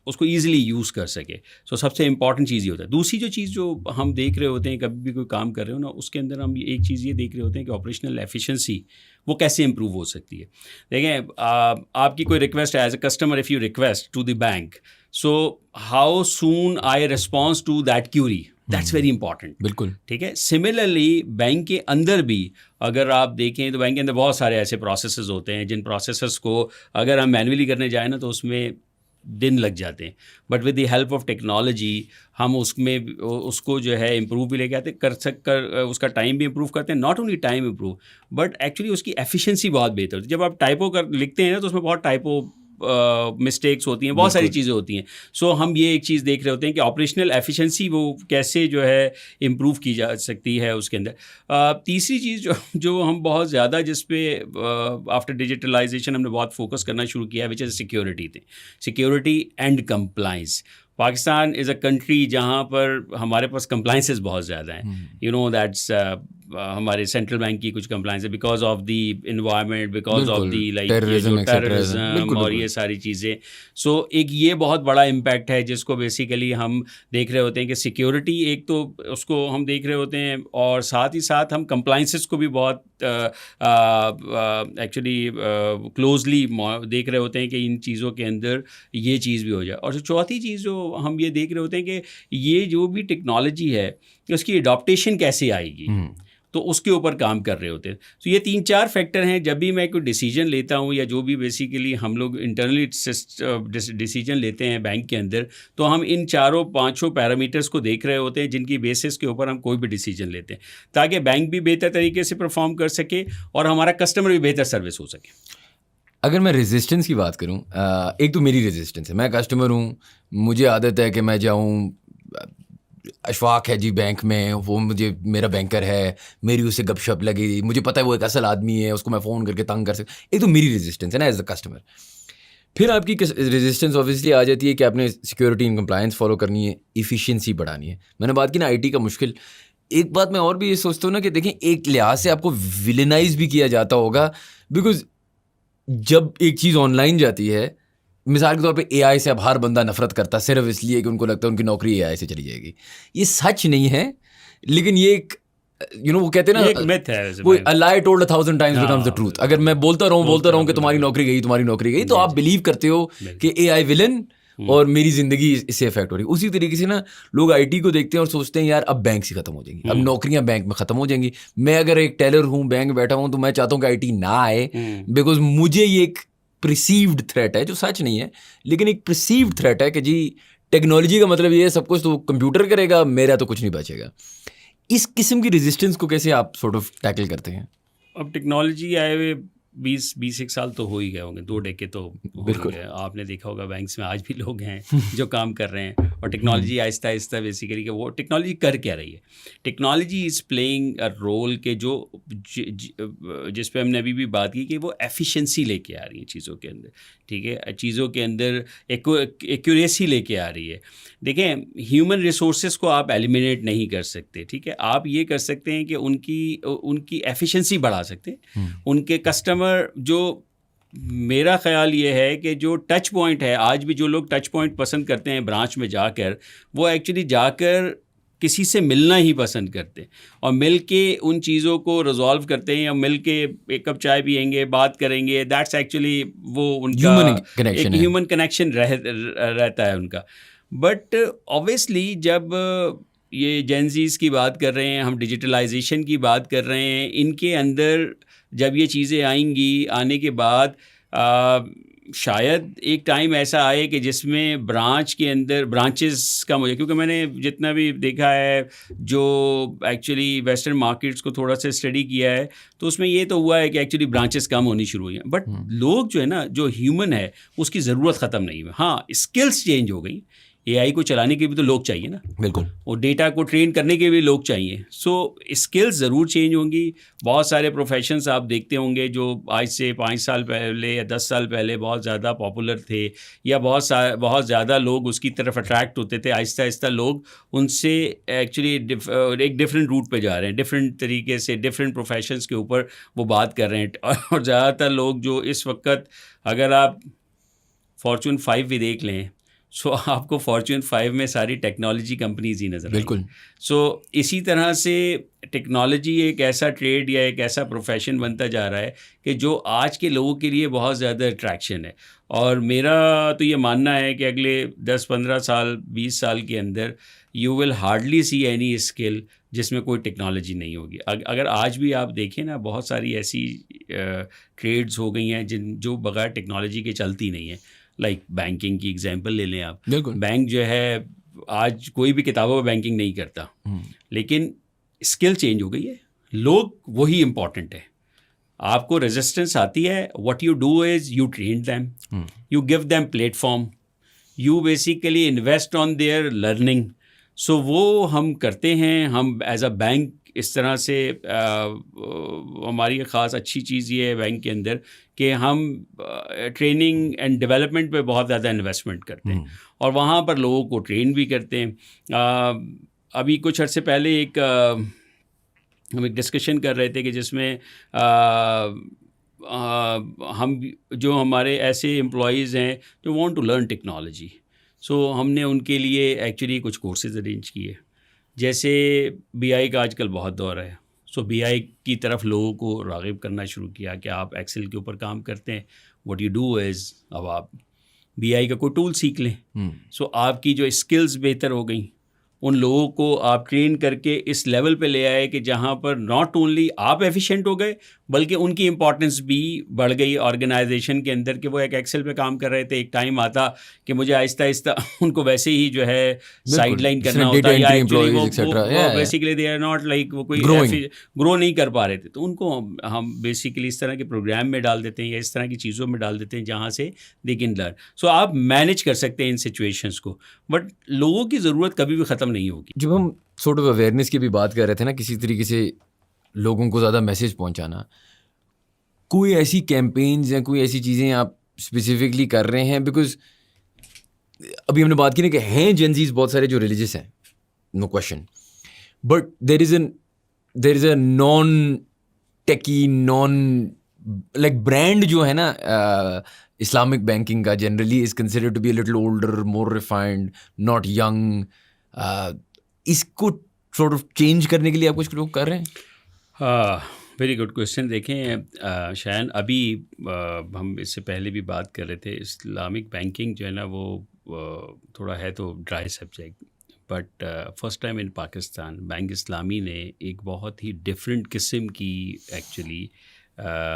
اس کو ایزیلی یوز کر سکے. سو سب سے امپورٹنٹ چیز یہ ہوتا ہے. دوسری جو چیز جو ہم دیکھ رہے ہوتے ہیں کبھی بھی کوئی کام کر رہے ہو نا, اس کے اندر ہم ایک چیز یہ دیکھ رہے ہوتے ہیں کہ آپریشنل ایفیشنسی وہ کیسے امپروو ہو سکتی ہے. دیکھیں, آپ کی کوئی ریکویسٹ ہے as a customer, if you request to the bank, so how soon I response to that query, that's very important. بالکل ٹھیک ہے. سملرلی بینک کے اندر بھی اگر آپ دیکھیں تو بینک کے اندر بہت سارے ایسے پروسیسز ہوتے ہیں جن پروسیسز کو اگر ہم مینولی کرنے جائیں نا تو اس میں دن لگ جاتے ہیں, but with the help of technology ہم اس میں اس کو جو ہے امپروو بھی لے کے آتے کر اس کا ٹائم بھی امپروو کرتے ہیں. Not only time improve but actually اس کی ایفیشنسی بہت بہتر ہوتی ہے. جب آپ ٹائپو لکھتے ہیں نا تو اس میں بہت ٹائپو مسٹیکس ہوتی ہیں, بہت ساری چیزیں ہوتی ہیں. سو ہم یہ ایک چیز دیکھ رہے ہوتے ہیں کہ آپریشنل ایفیشنسی وہ کیسے جو ہے امپروو کی جا سکتی ہے اس کے اندر. تیسری چیز جو ہم بہت زیادہ جس پہ آفٹر ڈیجیٹلائزیشن ہم نے بہت فوکس کرنا شروع کیا ہے وچ از سیکیورٹی تھے. Security and compliance. Pakistan is a country جہاں پر ہمارے پاس کمپلائنسز بہت زیادہ ہیں. یو نو دیٹس ہمارے سینٹرل بینک کی کچھ کمپلائنس ہے because of the environment, because of the like terrorism اور یہ ساری چیزیں. سو ایک یہ بہت بڑا امپیکٹ ہے جس کو بیسیکلی ہم دیکھ رہے ہوتے ہیں کہ سیکیورٹی ایک تو اس کو ہم دیکھ رہے ہوتے ہیں, اور ساتھ ہی ساتھ ہم کمپلائنسز کو بھی بہت ایکچولی کلوزلی دیکھ رہے ہوتے ہیں کہ ان چیزوں کے اندر یہ چیز بھی ہو جائے. اور چوتھی چیز جو ہم یہ دیکھ رہے ہوتے ہیں کہ یہ جو بھی ٹیکنالوجی ہے اس کی اڈاپٹیشن کیسے آئے گی, تو اس کے اوپر کام کر رہے ہوتے ہیں. تو یہ 3-4 فیکٹر ہیں. جب بھی میں کوئی ڈیسیجن لیتا ہوں یا جو بھی بیسیکلی ہم لوگ انٹرنلی ڈیسیجن لیتے ہیں بینک کے اندر, تو ہم ان 4-5 پیرامیٹرز کو دیکھ رہے ہوتے ہیں جن کی بیسس کے اوپر ہم کوئی بھی ڈیسیجن لیتے ہیں تاکہ بینک بھی بہتر طریقے سے پرفارم کر سکے اور ہمارا کسٹمر بھی بہتر سروس ہو سکے. اگر میں ریزسٹنس کی بات کروں, ایک تو میری ریزسٹنس ہے, میں کسٹمر ہوں, مجھے عادت ہے کہ میں جاؤں, اشفاق ہے جی بینک میں, وہ مجھے میرا بینکر ہے, میری اس سے گپ شپ لگی, مجھے پتہ ہے وہ ایک اصل آدمی ہے, اس کو میں فون کر کے تنگ کر سکتا. ایک تو میری ریزسٹنس ہے نا ایز اے کسٹمر. پھر آپ کی ریزسٹنس آبویسلی آ جاتی ہے کہ آپ نے سیکورٹی اینڈ کمپلائنس فالو کرنی ہے, ایفیشینسی بڑھانی ہے. میں نے بات کی نا آئی ٹی کا مشکل. ایک بات میں اور بھی یہ سوچتا ہوں نا کہ دیکھیں ایک لحاظ سے آپ کو ویلنائز بھی کیا جاتا ہوگا, بیکاز جب ایک چیز آن لائن جاتی ہے, مثال کے طور پہ اے آئی سے اب ہر بندہ نفرت کرتا صرف اس لیے کہ ان کو لگتا ہے ان کی نوکری اے آئی سے چلی جائے گی. یہ سچ نہیں ہے, لیکن یہ ایک وہ کہتے ہیں نا وہ a lie told 1,000 times becomes the truth. اگر میں بولتا رہوں کہ تمہاری نوکری گئی تو آپ بلیو کرتے ہو کہ اے آئی ولن اور میری زندگی اس سے افیکٹ ہو رہی ہے. اسی طریقے سے نا لوگ آئی ٹی کو دیکھتے ہیں اور سوچتے ہیں یار اب بینک سے ختم ہو جائیں گی, اب نوکریاں بینک میں ختم ہو جائیں گی. میں اگر ایک ٹیلر ہوں, بینک بیٹھا ہوں, تو میں چاہتا ہوں کہ آئی ٹی نہ آئے, بیکاز مجھے یہ ایک پرسیوڈ تھریٹ ہے جو سچ نہیں ہے, لیکن ایک پرسیوڈ تھریٹ ہے کہ جی ٹیکنالوجی کا مطلب یہ ہے سب کچھ تو کمپیوٹر کرے گا, میرا تو کچھ نہیں بچے گا. اس قسم کی ریزسٹنس کو کیسے آپ سورٹ آف ٹیکل کرتے ہیں؟ اب ٹیکنالوجی آئے ہوئے 20-21 سال تو ہو ہی گئے ہوں گے, 2 ڈیکے تو بالکل. آپ نے دیکھا ہوگا بینکس میں آج بھی لوگ ہیں جو کام کر رہے ہیں, اور ٹیکنالوجی آہستہ آہستہ بیسیکلی کہ وہ ٹیکنالوجی کر کیا رہی ہے. Technology is playing a role کہ جو جس پہ ہم نے ابھی بھی بات کی کہ وہ ایفیشنسی لے کے آ رہی ہیں چیزوں کے اندر. ٹھیک ہے, چیزوں کے اندر ایکوریسی لے کے آ رہی ہے. دیکھیں ہیومن ریسورسز کو آپ ایلیمینیٹ نہیں کر سکتے. ٹھیک ہے, آپ یہ کر سکتے ہیں کہ ان کی ایفیشنسی بڑھا سکتے ہیں. ان کے کسٹمر جو, میرا خیال یہ ہے کہ جو ٹچ پوائنٹ ہے, آج بھی جو لوگ ٹچ پوائنٹ پسند کرتے ہیں برانچ میں جا کر, وہ ایکچولی جا کر کسی سے ملنا ہی پسند کرتے ہیں اور مل کے ان چیزوں کو ریزالو کرتے ہیں, یا مل کے ایک کپ چائے پئیں گے, بات کریں گے. دیٹس ایکچولی وہ ان کا ایک ہیومن کنیکشن رہتا ہے ان کا. بٹ اوبیسلی جب یہ جینزیز کی بات کر رہے ہیں, ہم ڈیجیٹلائزیشن کی بات کر رہے ہیں, ان کے اندر جب یہ چیزیں آئیں گی, آنے کے بعد شاید ایک ٹائم ایسا آئے کہ جس میں برانچ کے اندر برانچز کم ہو جائے, کیونکہ میں نے جتنا بھی دیکھا ہے جو ایکچولی ویسٹرن مارکیٹس کو تھوڑا سا اسٹڈی کیا ہے, تو اس میں یہ تو ہوا ہے کہ ایکچولی برانچز کم ہونی شروع ہوئی ہیں, بٹ لوگ جو ہے نا, جو ہیومن ہے اس کی ضرورت ختم نہیں ہوئی. ہاں اسکلس چینج ہو گئی, اے آئی کو چلانے کے بھی تو لوگ چاہیے نا, بالکل, اور ڈیٹا کو ٹرین کرنے کے بھی لوگ چاہیے. سو اسکلز ضرور چینج ہوں گی. بہت سارے پروفیشنس آپ دیکھتے ہوں گے جو آج سے 5 سال پہلے یا 10 سال پہلے بہت زیادہ پاپولر تھے, یا بہت زیادہ لوگ اس کی طرف اٹریکٹ ہوتے تھے. آہستہ آہستہ لوگ ان سے ایکچولی ایک ڈفرینٹ روٹ پہ جا رہے ہیں, ڈفرینٹ طریقے سے ڈفرینٹ پروفیشنس کے اوپر وہ بات کر رہے ہیں. اور زیادہ تر لوگ جو اس وقت, اگر آپ فارچون 5 بھی دیکھ لیں, سو آپ کو فارچون 5 میں ساری ٹیکنالوجی کمپنیز ہی نظر آئیں. بالکل. سو اسی طرح سے ٹیکنالوجی ایک ایسا ٹریڈ یا ایک ایسا پروفیشن بنتا جا رہا ہے کہ جو آج کے لوگوں کے لیے بہت زیادہ اٹریکشن ہے. اور میرا تو یہ ماننا ہے کہ اگلے 10-15 سال 20 سال کے اندر you will hardly see any skill جس میں کوئی ٹیکنالوجی نہیں ہوگی. اگر آج بھی آپ دیکھیں نا, بہت ساری ایسی ٹریڈز ہو گئی ہیں جو بغیر ٹیکنالوجی کے چلتی نہیں ہیں. لائک بینکنگ کی ایگزامپل لے لیں آپ. بینک جو ہے آج کوئی بھی کتابوں میں بینکنگ نہیں کرتا, لیکن اسکل چینج ہو گئی ہے. لوگ وہی امپورٹنٹ ہے. آپ کو ریزسٹنس آتی ہے, what you do is you train them, you give them platform, you basically invest on their learning. So وہ ہم کرتے ہیں. ہم ایز اے بینک اس طرح سے ہماری خاص اچھی چیز یہ ہے بینک کے اندر کہ ہم ٹریننگ اینڈ ڈیولپمنٹ پہ بہت زیادہ انویسٹمنٹ کرتے ہیں, اور وہاں پر لوگوں کو ٹرین بھی کرتے ہیں. ابھی کچھ عرصے پہلے ہم ایک ڈسکشن کر رہے تھے کہ جس میں ہم جو ہمارے ایسے امپلائیز ہیں جو وانٹ ٹو لرن ٹیکنالوجی, سو ہم نے ان کے لیے ایکچولی کچھ کورسز ارینج کیے. جیسے بی آئی کا آج کل بہت دور ہے, سو بی آئی کی طرف لوگوں کو راغب کرنا شروع کیا کہ آپ ایکسل کے اوپر کام کرتے ہیں, واٹ یو ڈو از اب آپ بی آئی کا کوئی ٹول سیکھ لیں. سو آپ کی جو اسکلز بہتر ہو گئیں, ان لوگوں کو آپ ٹرین کر کے اس لیول پہ لے آئے کہ جہاں پر ناٹ اونلی آپ ایفیشینٹ ہو گئے بلکہ ان کی امپورٹنس بھی بڑھ گئی آرگنائزیشن کے اندر, کہ وہ ایک ایکسل پہ کام کر رہے تھے. ایک ٹائم آتا کہ مجھے آہستہ آہستہ ان کو ویسے ہی جو ہے سائڈ لائن کرنا ہوتا ہے, یا actually basically they are not like وہ کوئی گرو نہیں کر پا رہے تھے. تو ان کو ہم بیسیکلی اس طرح کے پروگرام میں ڈال دیتے ہیں یا اس طرح کی چیزوں میں ڈال دیتے ہیں جہاں سے دے کین لرن. سو آپ مینیج کر سکتے ہیں ان سچویشنس کو, بٹ لوگوں کی ضرورت کبھی بھی ختم نہیں ہوگی. جب ہم سورٹ آف اویئرنیس کی بھی بات کر رہے تھے نا, کسی طریقے سے لوگوں کو زیادہ میسیج پہنچانا, کوئی ایسی کیمپینز یا کوئی ایسی چیزیں آپ اسپیسیفکلی کر رہے ہیں؟ بیکاز ابھی ہم نے بات کی نا کہ ہیں جینزیز بہت سارے جو ریلیجیس ہیں, no question, but there is a non techie non like brand جو ہے نا اسلامک بینکنگ کا, generally is considered to be a little older, more refined, not young. اس کو سورٹ آف چینج کرنے کے لیے آپ کچھ لوگ کر رہے ہیں؟ ہاں, ویری گڈ کویشچن. دیکھیں شایان, ابھی ہم اس سے پہلے بھی بات کر رہے تھے, اسلامک بینکنگ جو ہے نا وہ تھوڑا ہے تو dry subject, but first time in Pakistan bank اسلامی نے ایک بہت ہی ڈفرینٹ قسم کی ایکچولی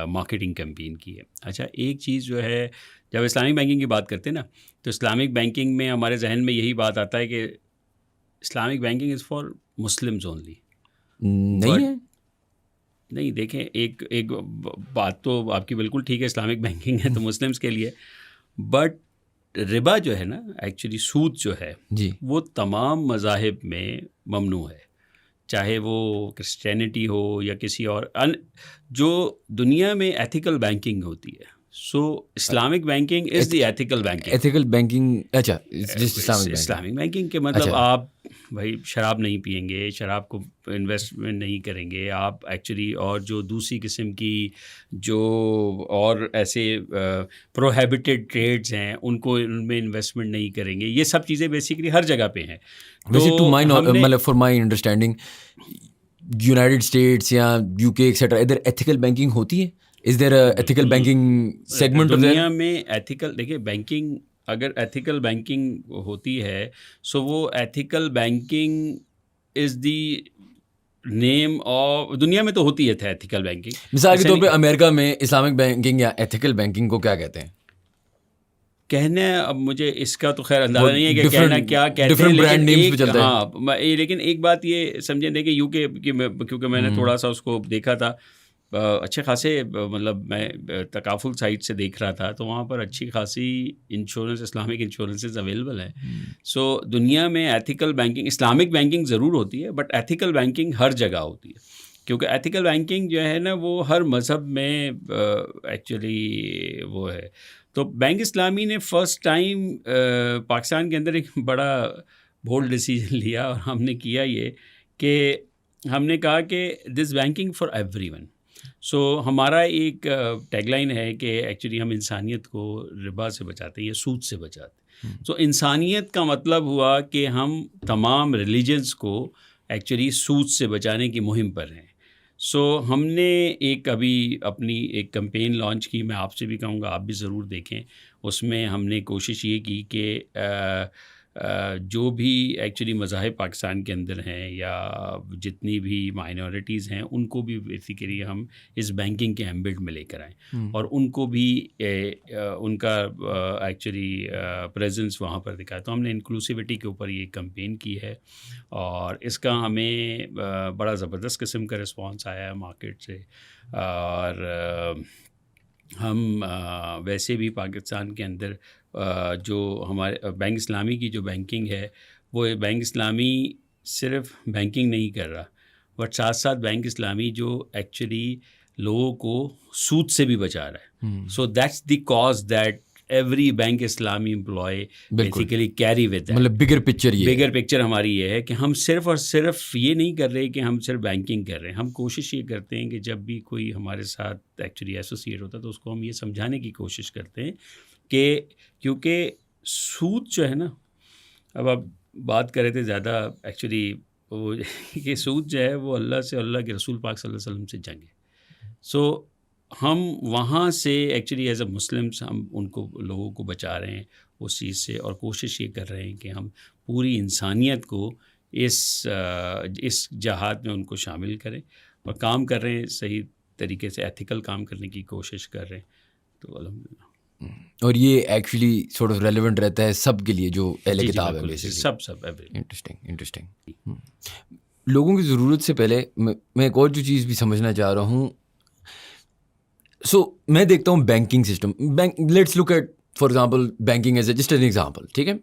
مارکیٹنگ کیمپین کی ہے. اچھا, ایک چیز جو ہے جب اسلامک بینکنگ کی بات کرتے ہیں نا, تو اسلامک بینکنگ میں ہمارے ذہن میں یہی بات آتا ہے کہ Islamic banking is for Muslims only. نہیں ہے, نہیں. دیکھیں ایک بات تو آپ کی بالکل ٹھیک ہے, اسلامک بینکنگ ہے تو مسلمس کے لیے, بٹ ربا جو ہے نا, ایکچولی سود جو ہے جی, وہ تمام مذاہب میں ممنوع ہے, چاہے وہ کرسچینٹی ہو یا کسی اور. جو دنیا میں ایتھیکل بینکنگ ہوتی ہے, so Islamic banking is the ethical banking. Ethical banking, اچھا, اسلامک بینکنگ کے مطلب آپ بھائی شراب نہیں پئیں گے, شراب کو انویسٹمنٹ نہیں کریں گے آپ ایکچولی, اور جو دوسری قسم کی جو اور ایسے پروہیبٹڈ ٹریڈز ہیں ان کو ان میں انویسٹمنٹ نہیں کریں گے. یہ سب چیزیں بیسیکلی ہر جگہ پہ ہیں. مطلب for my understanding United States یا یو کے ایکسیٹرا ادھر ایتھیکل بینکنگ ہوتی ہے؟ از دیر اے ایتھیکل بینکنگ سیگمنٹ دنیا میں؟ ایتھیکل, دیکھیے بینکنگ اگر ایتھیکل بینکنگ ہوتی ہے, سو وہ ایتھیکل بینکنگ از دی نیم اور دنیا میں تو ہوتی ہے ایتھیکل بینکنگ. مثال کے طور پہ امریکہ میں اسلامک بینکنگ یا ایتھیکل بینکنگ کو کیا کہتے ہیں؟ کہنا اب مجھے اس کا تو خیر اندازہ نہیں ہے کہ کہنا کیا کہتے ہیں, لیکن ایک بات یہ سمجھیں دیں کہ یو کے کیونکہ میں نے تھوڑا سا اس کو دیکھا تھا, اچھے خاصے مطلب میں تکافل سائٹ سے دیکھ رہا تھا, تو وہاں پر اچھی خاصی انشورنس اسلامک انشورنسز اویلیبل ہیں. سو دنیا میں ایتھیکل بینکنگ, اسلامک بینکنگ ضرور ہوتی ہے, بٹ ایتھیکل بینکنگ ہر جگہ ہوتی ہے, کیونکہ ایتھیکل بینکنگ جو ہے نا وہ ہر مذہب میں ایکچولی وہ ہے. تو بینک اسلامی نے فرسٹ ٹائم پاکستان کے اندر ایک بڑا بولڈ ڈیسیجن لیا, اور ہم نے کیا یہ کہ ہم نے کہا کہ دس بینکنگ فار ایوری ون. سو ہمارا ایک ٹیگ لائن ہے کہ ایکچولی ہم انسانیت کو ربا سے بچاتے ہیں یا سود سے بچاتے ہیں. تو انسانیت کا مطلب ہوا کہ ہم تمام ریلیجنس کو ایکچولی سود سے بچانے کی مہم پر ہیں. سو ہم نے ایک ابھی اپنی ایک کمپین لانچ کی, میں آپ سے بھی کہوں گا آپ بھی ضرور دیکھیں. اس میں ہم نے کوشش یہ کی کہ جو بھی ایکچولی مذاہب پاکستان کے اندر ہیں یا جتنی بھی مائنورٹیز ہیں ان کو بھی بیسیکلی ہم اس بینکنگ کے ایمبٹ میں لے کر آئیں, اور ان کو بھی ان کا ایکچولی پریزنس وہاں پر دکھایا. تو ہم نے انکلوسیوٹی کے اوپر یہ کمپین کی ہے, اور اس کا ہمیں بڑا زبردست قسم کا رسپانس آیا ہے مارکیٹ سے. اور ہم ویسے بھی پاکستان کے اندر جو ہمارے بینک اسلامی کی جو بینکنگ ہے, وہ بینک اسلامی صرف بینکنگ نہیں کر رہا, بٹ ساتھ ساتھ بینک اسلامی جو ایکچولی لوگوں کو سود سے بھی بچا رہا ہے. So that's the cause that every bank اسلامی امپلائی بیسیکلی کیری ود, مطلب بگر پکچر ہماری یہ ہے کہ ہم صرف اور صرف یہ نہیں کر رہے کہ ہم صرف بینکنگ کر رہے ہیں. ہم کوشش یہ کرتے ہیں کہ جب بھی کوئی ہمارے ساتھ ایکچولی ایسوسیٹ ہوتا ہے تو اس کو ہم یہ سمجھانے کی کوشش کرتے ہیں کہ کیونکہ سود جو ہے نا, اب آپ بات کر رہے تھے زیادہ ایکچولی وہ کہ سود جو ہے وہ اللہ سے, اللہ کے رسول پاک صلی اللہ علیہ وسلم سے جنگ ہے. سو ہم وہاں سے ایکچولی ایز اے مسلمس ہم ان کو لوگوں کو بچا رہے ہیں اس چیز سے, اور کوشش یہ کر رہے ہیں کہ ہم پوری انسانیت کو اس جہاد میں ان کو شامل کریں, اور کام کر رہے ہیں صحیح طریقے سے, ایتھیکل کام کرنے کی کوشش کر رہے ہیں. تو الحمدللہ. اور یہ ایکچولی سورٹ آف ریلیونٹ رہتا ہے سب کے لیے جو اہل کتاب ہے, سب انٹرسٹنگ. لوگوں کی ضرورت سے پہلے میں ایک اور جو چیز بھی سمجھنا چاہ رہا ہوں. سو میں دیکھتا ہوں banking system, let's look at for example banking as a just an example, ٹھیک ہے.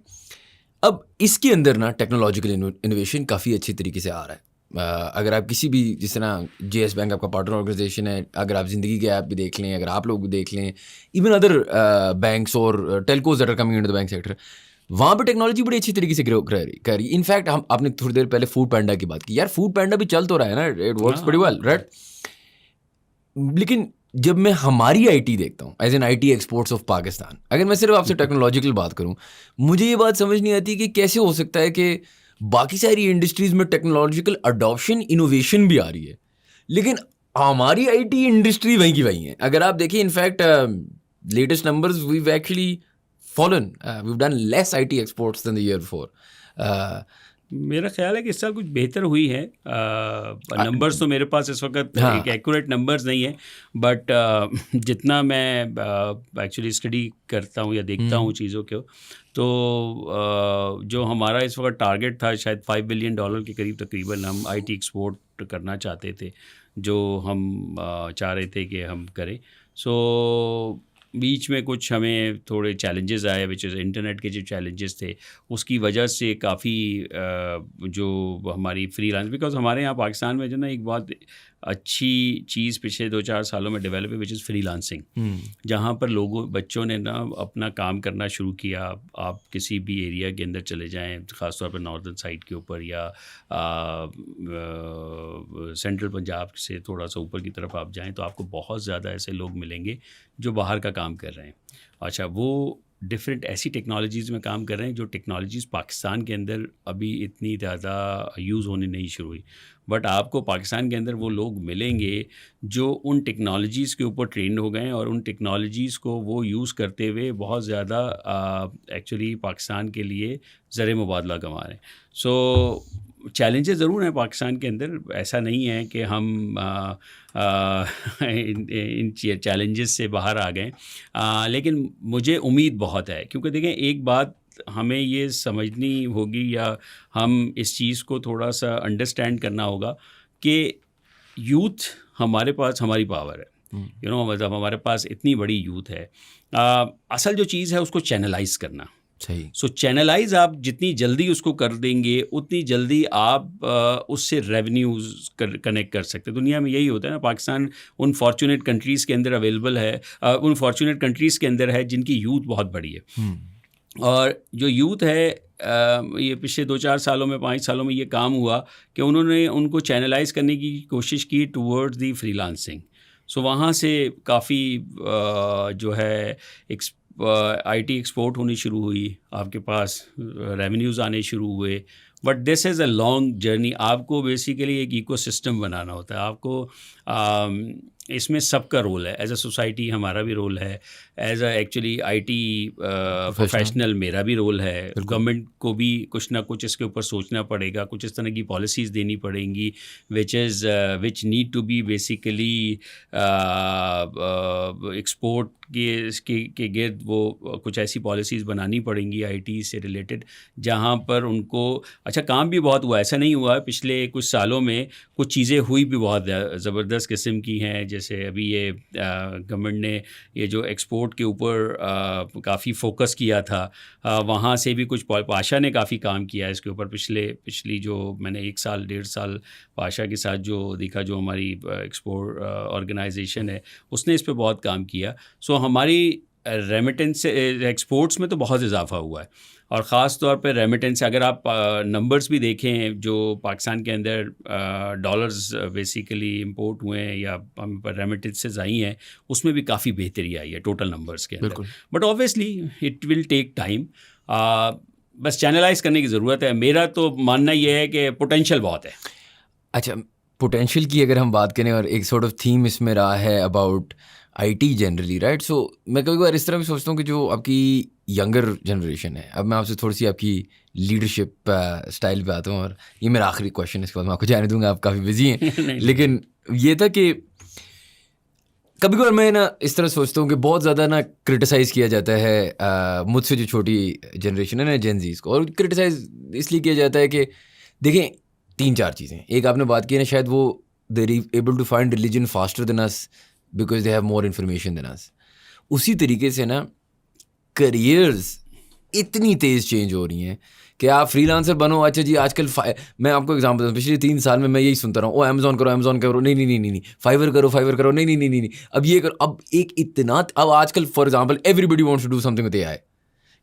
اب اس کے اندر نا ٹیکنالوجیکل انوویشن کافی اچھی طریقے سے آ رہا ہے. اگر آپ کسی بھی, جس طرح جے ایس بینک آپ کا پارٹنر آرگنائزیشن ہے, اگر آپ زندگی کے ایپ بھی دیکھ لیں, اگر آپ لوگ بھی دیکھ لیں, ایون ادر بینکس اور telcos that are coming into the bank sector, وہاں پہ ٹیکنالوجی بڑی اچھی طریقے سے گرو کر رہی ہے. انفیکٹ آپ نے تھوڑی دیر پہلے فوڈ پینڈا کی بات کی, یار فوڈ پینڈا بھی چل تو رہا ہے نا, it works pretty well right. لیکن جب میں ہماری آئی ٹی دیکھتا ہوں as an I T exports of Pakistan, اگر میں صرف آپ سے ٹیکنالوجیکل بات کروں, مجھے یہ بات سمجھ نہیں آتی کہ کیسے ہو سکتا ہے کہ باقی ساری انڈسٹریز میں ٹیکنالوجیکل اڈاپشن انوویشن بھی آ رہی ہے, لیکن ہماری آئی ٹی انڈسٹری وہیں کی وہیں ہے. اگر آپ دیکھیں in fact latest numbers we've actually fallen, we've done less I T exports than the year before. میرا خیال ہے کہ اس سال کچھ بہتر ہوئی ہے. نمبرز تو میرے پاس اس وقت ایک ایکوریٹ نمبرز نہیں ہیں, بٹ جتنا میں ایکچولی اسٹڈی کرتا ہوں یا دیکھتا ہوں چیزوں کو, تو جو ہمارا اس وقت ٹارگیٹ تھا شاید $5 بلین کے قریب تقریباً ہم آئی ٹی ایکسپورٹ کرنا چاہتے تھے, جو ہم چاہ رہے تھے کہ ہم کریں. سو بیچ میں کچھ ہمیں تھوڑے چیلنجز آئے, وچ از انٹرنیٹ کے جو چیلنجز تھے اس کی وجہ سے کافی جو ہماری فری لانس, بیکاز ہمارے یہاں پاکستان میں جو نا ایک بہت اچھی چیز پچھلے 2-4 سالوں میں ڈیولپ ہے, وچ از فری لانسنگ, جہاں پر بچوں نے نا اپنا کام کرنا شروع کیا. آپ کسی بھی ایریا کے اندر چلے جائیں, خاص طور پر ناردرن سائڈ کے اوپر یا سینٹرل پنجاب سے تھوڑا سا اوپر کی طرف آپ جائیں, تو آپ کو بہت زیادہ ایسے لوگ ملیں گے جو باہر کا کام کر رہے ہیں. اچھا, وہ ڈفرینٹ ایسی ٹیکنالوجیز میں کام کر رہے ہیں جو ٹیکنالوجیز پاکستان کے اندر ابھی اتنی زیادہ یوز ہونے نہیں شروع ہوئی, بٹ آپ کو پاکستان کے اندر وہ لوگ ملیں گے جو ان ٹیکنالوجیز کے اوپر ٹرینڈ ہو گئے ہیں اور ان ٹیکنالوجیز کو وہ یوز کرتے ہوئے بہت زیادہ ایکچولی پاکستان کے لیے زر مبادلہ کما رہے ہیں. سو چیلنجز ضرور ہیں پاکستان کے اندر, ایسا نہیں ہے کہ ہم ان چیلنجز سے باہر آ گئے, لیکن مجھے امید بہت ہے, کیونکہ دیکھیں ایک بات ہمیں یہ سمجھنی ہوگی یا ہم اس چیز کو تھوڑا سا انڈرسٹینڈ کرنا ہوگا کہ یوتھ ہمارے پاس ہماری پاور ہے, مطلب ہمارے پاس اتنی بڑی یوتھ ہے. اصل جو چیز ہے اس کو چینلائز کرنا. صحیح. سو چینلائز آپ جتنی جلدی اس کو کر دیں گے اتنی جلدی آپ اس سے ریونیوز کنیکٹ کر سکتے. دنیا میں یہی ہوتا ہے نا, پاکستان ان فارچونیٹ کنٹریز کے اندر اویلیبل ہے, ان فارچونیٹ کنٹریز کے اندر ہے جن کی یوتھ بہت بڑی ہے. اور جو یوتھ ہے یہ پچھلے 2-4 سالوں میں 5 سالوں میں یہ کام ہوا کہ انہوں نے ان کو چینلائز کرنے کی کوشش کی ٹورڈز دی فری لانسنگ. سو وہاں سے کافی جو ہے آئی ٹی ایکسپورٹ ہونی شروع ہوئی, آپ کے پاس ریونیوز آنے شروع ہوئے. But this is a long journey. آپ کو بیسیکلی ایک ایکو سسٹم بنانا ہوتا ہے. آپ کو اس میں سب کا رول ہے. ایز اے سوسائٹی ہمارا بھی رول ہے, as a actually I T professional میرا بھی رول ہے. گورنمنٹ کو بھی کچھ نہ کچھ اس کے اوپر سوچنا پڑے گا, کچھ اس طرح کی پالیسیز دینی پڑیں گی which need to be basically export کے گرد وہ کچھ ایسی پالیسیز بنانی پڑیں گی آئی ٹی سے ریلیٹڈ, جہاں پر ان کو اچھا کام بھی بہت ہوا, ایسا نہیں ہوا. پچھلے کچھ سالوں میں کچھ چیزیں ہوئی بھی بہت زبردست قسم کی ہیں, جیسے ابھی یہ گورنمنٹ نے یہ جو ایکسپورٹ کے اوپر کافی فوکس کیا تھا, وہاں سے بھی کچھ پاشا نے کافی کام کیا اس کے اوپر. پچھلی جو میں نے 1-1.5 سال پاشا کے ساتھ جو دیکھا, جو ہماری ایکسپورٹ آرگنائزیشن ہے, اس نے اس پہ بہت کام کیا. سو ہماری ریمیٹنس ایکسپورٹس میں تو بہت اضافہ ہوا ہے, اور خاص طور پہ ریمیٹنس. اگر آپ نمبرز بھی دیکھیں جو پاکستان کے اندر ڈالرز بیسیکلی امپورٹ ہوئے ہیں یا ہم پر ریمیٹنسز آئی ہیں, اس میں بھی کافی بہتری آئی ہے ٹوٹل نمبرز کے اندر. But obviously it will take time. بس چینلائز کرنے کی ضرورت ہے. میرا تو ماننا یہ ہے کہ پوٹینشیل بہت ہے. اچھا, پوٹینشیل کی اگر ہم بات کریں, اور ایک سارٹ آف تھیم اس میں رہا ہے about I T generally, right. So میں کبھی بار اس طرح بھی سوچتا ہوں کہ جو آپ کی ینگر جنریشن ہے, اب میں آپ سے تھوڑی سی آپ کی لیڈرشپ اسٹائل پہ آتا ہوں, اور یہ میرا آخری کویشچن ہے, اس کے بعد میں آپ کو جانے دوں گا, آپ کافی بزی ہیں. لیکن یہ تھا کہ کبھی کبھار میں نا اس طرح سوچتا ہوں کہ بہت زیادہ نا کرٹیسائز کیا جاتا ہے مجھ سے جو چھوٹی جنریشن ہے نا, جین زیز کو. اور کرٹیسائز اس لیے کیا جاتا ہے کہ دیکھیں 3-4 چیزیں. ایک آپ نے بات کی نا, شاید وہ they able to find religion faster than us because they have more information than us. اسی طریقے سے نا کریئرز اتنی تیز چینج ہو رہی ہیں کہ آپ فری لانسر بنو. اچھا جی, آج کل میں آپ کو ایگزامپل دوں, پچھلے 3 سال میں یہی سنتا رہا ہوں, امیزون کرو, امیزون کرو, نہیں, فائیور کرو, نہیں, اب یہ کرو. اب ایک اتنا, اب آج کل for example everybody wants to do something with A I,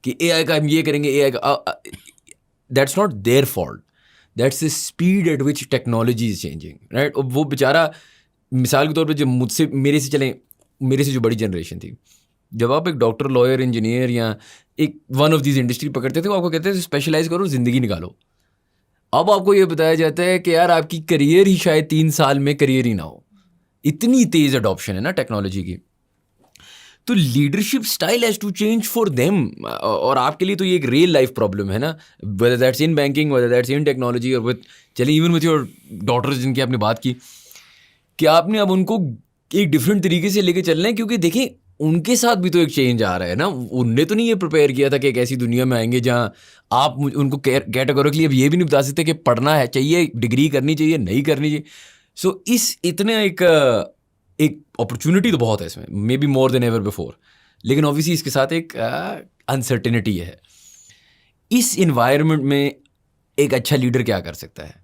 کہ اے آئی کا ہم یہ کریں گے, اے آئی کا. That's not their fault, that's the speed at which technology is changing, right. وہ بیچارہ مثال کے طور پہ جب مجھ سے میرے سے جو بڑی جنریشن تھی, جب آپ ایک ڈاکٹر, لائر, انجینئر یا ایک ون آف دیز انڈسٹری پکڑتے تھے, وہ آپ کو کہتے تھے اسپیشلائز کرو, زندگی نکالو. اب آپ کو یہ بتایا جاتا ہے کہ یار آپ کی کریئر ہی شاید 3 سال میں کریئر ہی نہ ہو. اتنی تیز اڈاپشن ہے نا ٹیکنالوجی کی. تو leadership style has to change for them. اور آپ کے لیے تو یہ ایک ریئل لائف پرابلم ہے نا, weather that's in banking, weather that's in technology, اور چلیے ایون وتھ یور ڈاٹرز جن کی آپ نے بات کی, کہ آپ نے اب ان کو ایک ڈفرینٹ طریقے سے لے کے چلنا ہے. کیونکہ دیکھیں ان کے ساتھ بھی تو ایک چینج آ رہا ہے نا. ان نے تو نہیں یہ پریپیئر کیا تھا کہ ایک ایسی دنیا میں آئیں گے جہاں آپ ان کو کیٹیگوریکلی اب یہ بھی نہیں بتا سکتے کہ پڑھنا ہے چاہیے, ڈگری کرنی چاہیے, نہیں کرنی چاہیے. سو اس اتنے ایک اپرچونٹی تو بہت ہے اس میں, maybe more than ever before. لیکن اوبیسلی اس کے ساتھ ایک انسرٹینٹی ہے. اس انوائرمنٹ میں ایک اچھا لیڈر کیا کر سکتا ہے؟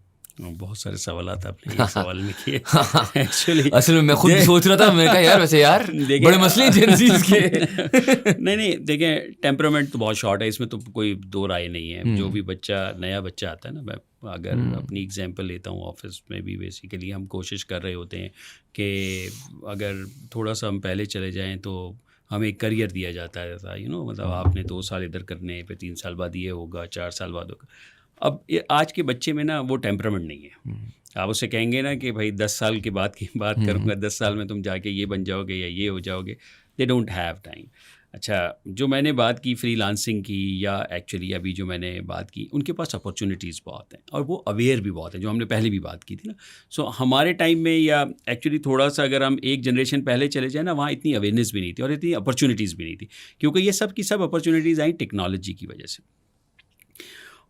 بہت سارے سوالات آپ نے ایک سوال میں کیے. ایکچولی اصل میں خود سوچ رہا تھا, میں کہا یار ویسے یار بڑے مسئلے جین زیز کے. نہیں دیکھیں, ٹیمپرامنٹ تو بہت شارٹ ہے, اس میں تو کوئی دو رائے نہیں ہے. جو بھی نیا بچہ آتا ہے نا, میں اگر اپنی ایگزامپل لیتا ہوں, آفس میں بھی بیسیکلی ہم کوشش کر رہے ہوتے ہیں کہ اگر تھوڑا سا ہم پہلے چلے جائیں تو ہمیں ایک کریئر دیا جاتا ہے ایسا, مطلب آپ نے 2 سال ادھر کرنے, پھر 3 سال بعد یہ ہوگا, 4 سال بعد ہوگا. اب آج کے بچے میں نا وہ ٹیمپرامنٹ نہیں ہے. آپ اسے کہیں گے نا کہ بھائی 10 سال کے بعد کی بات کروں گا, 10 سال میں تم جا کے یہ بن جاؤ گے یا یہ ہو جاؤ گے, دے ڈونٹ ہیو ٹائم. اچھا جو میں نے بات کی فری لانسنگ کی یا ایکچولی ابھی جو میں نے بات کی، ان کے پاس اپرچونیٹیز بہت ہیں اور وہ اویئر بھی بہت ہیں، جو ہم نے پہلے بھی بات کی تھی نا. سو ہمارے ٹائم میں یا ایکچولی تھوڑا سا اگر ہم ایک جنریشن پہلے چلے جائیں نا، وہاں اتنی اویئرنیس بھی نہیں تھی اور اتنی اپرچونیٹیز بھی نہیں تھی، کیونکہ یہ سب کی سب اپرچونیٹیز آئیں ٹیکنالوجی کی وجہ سے.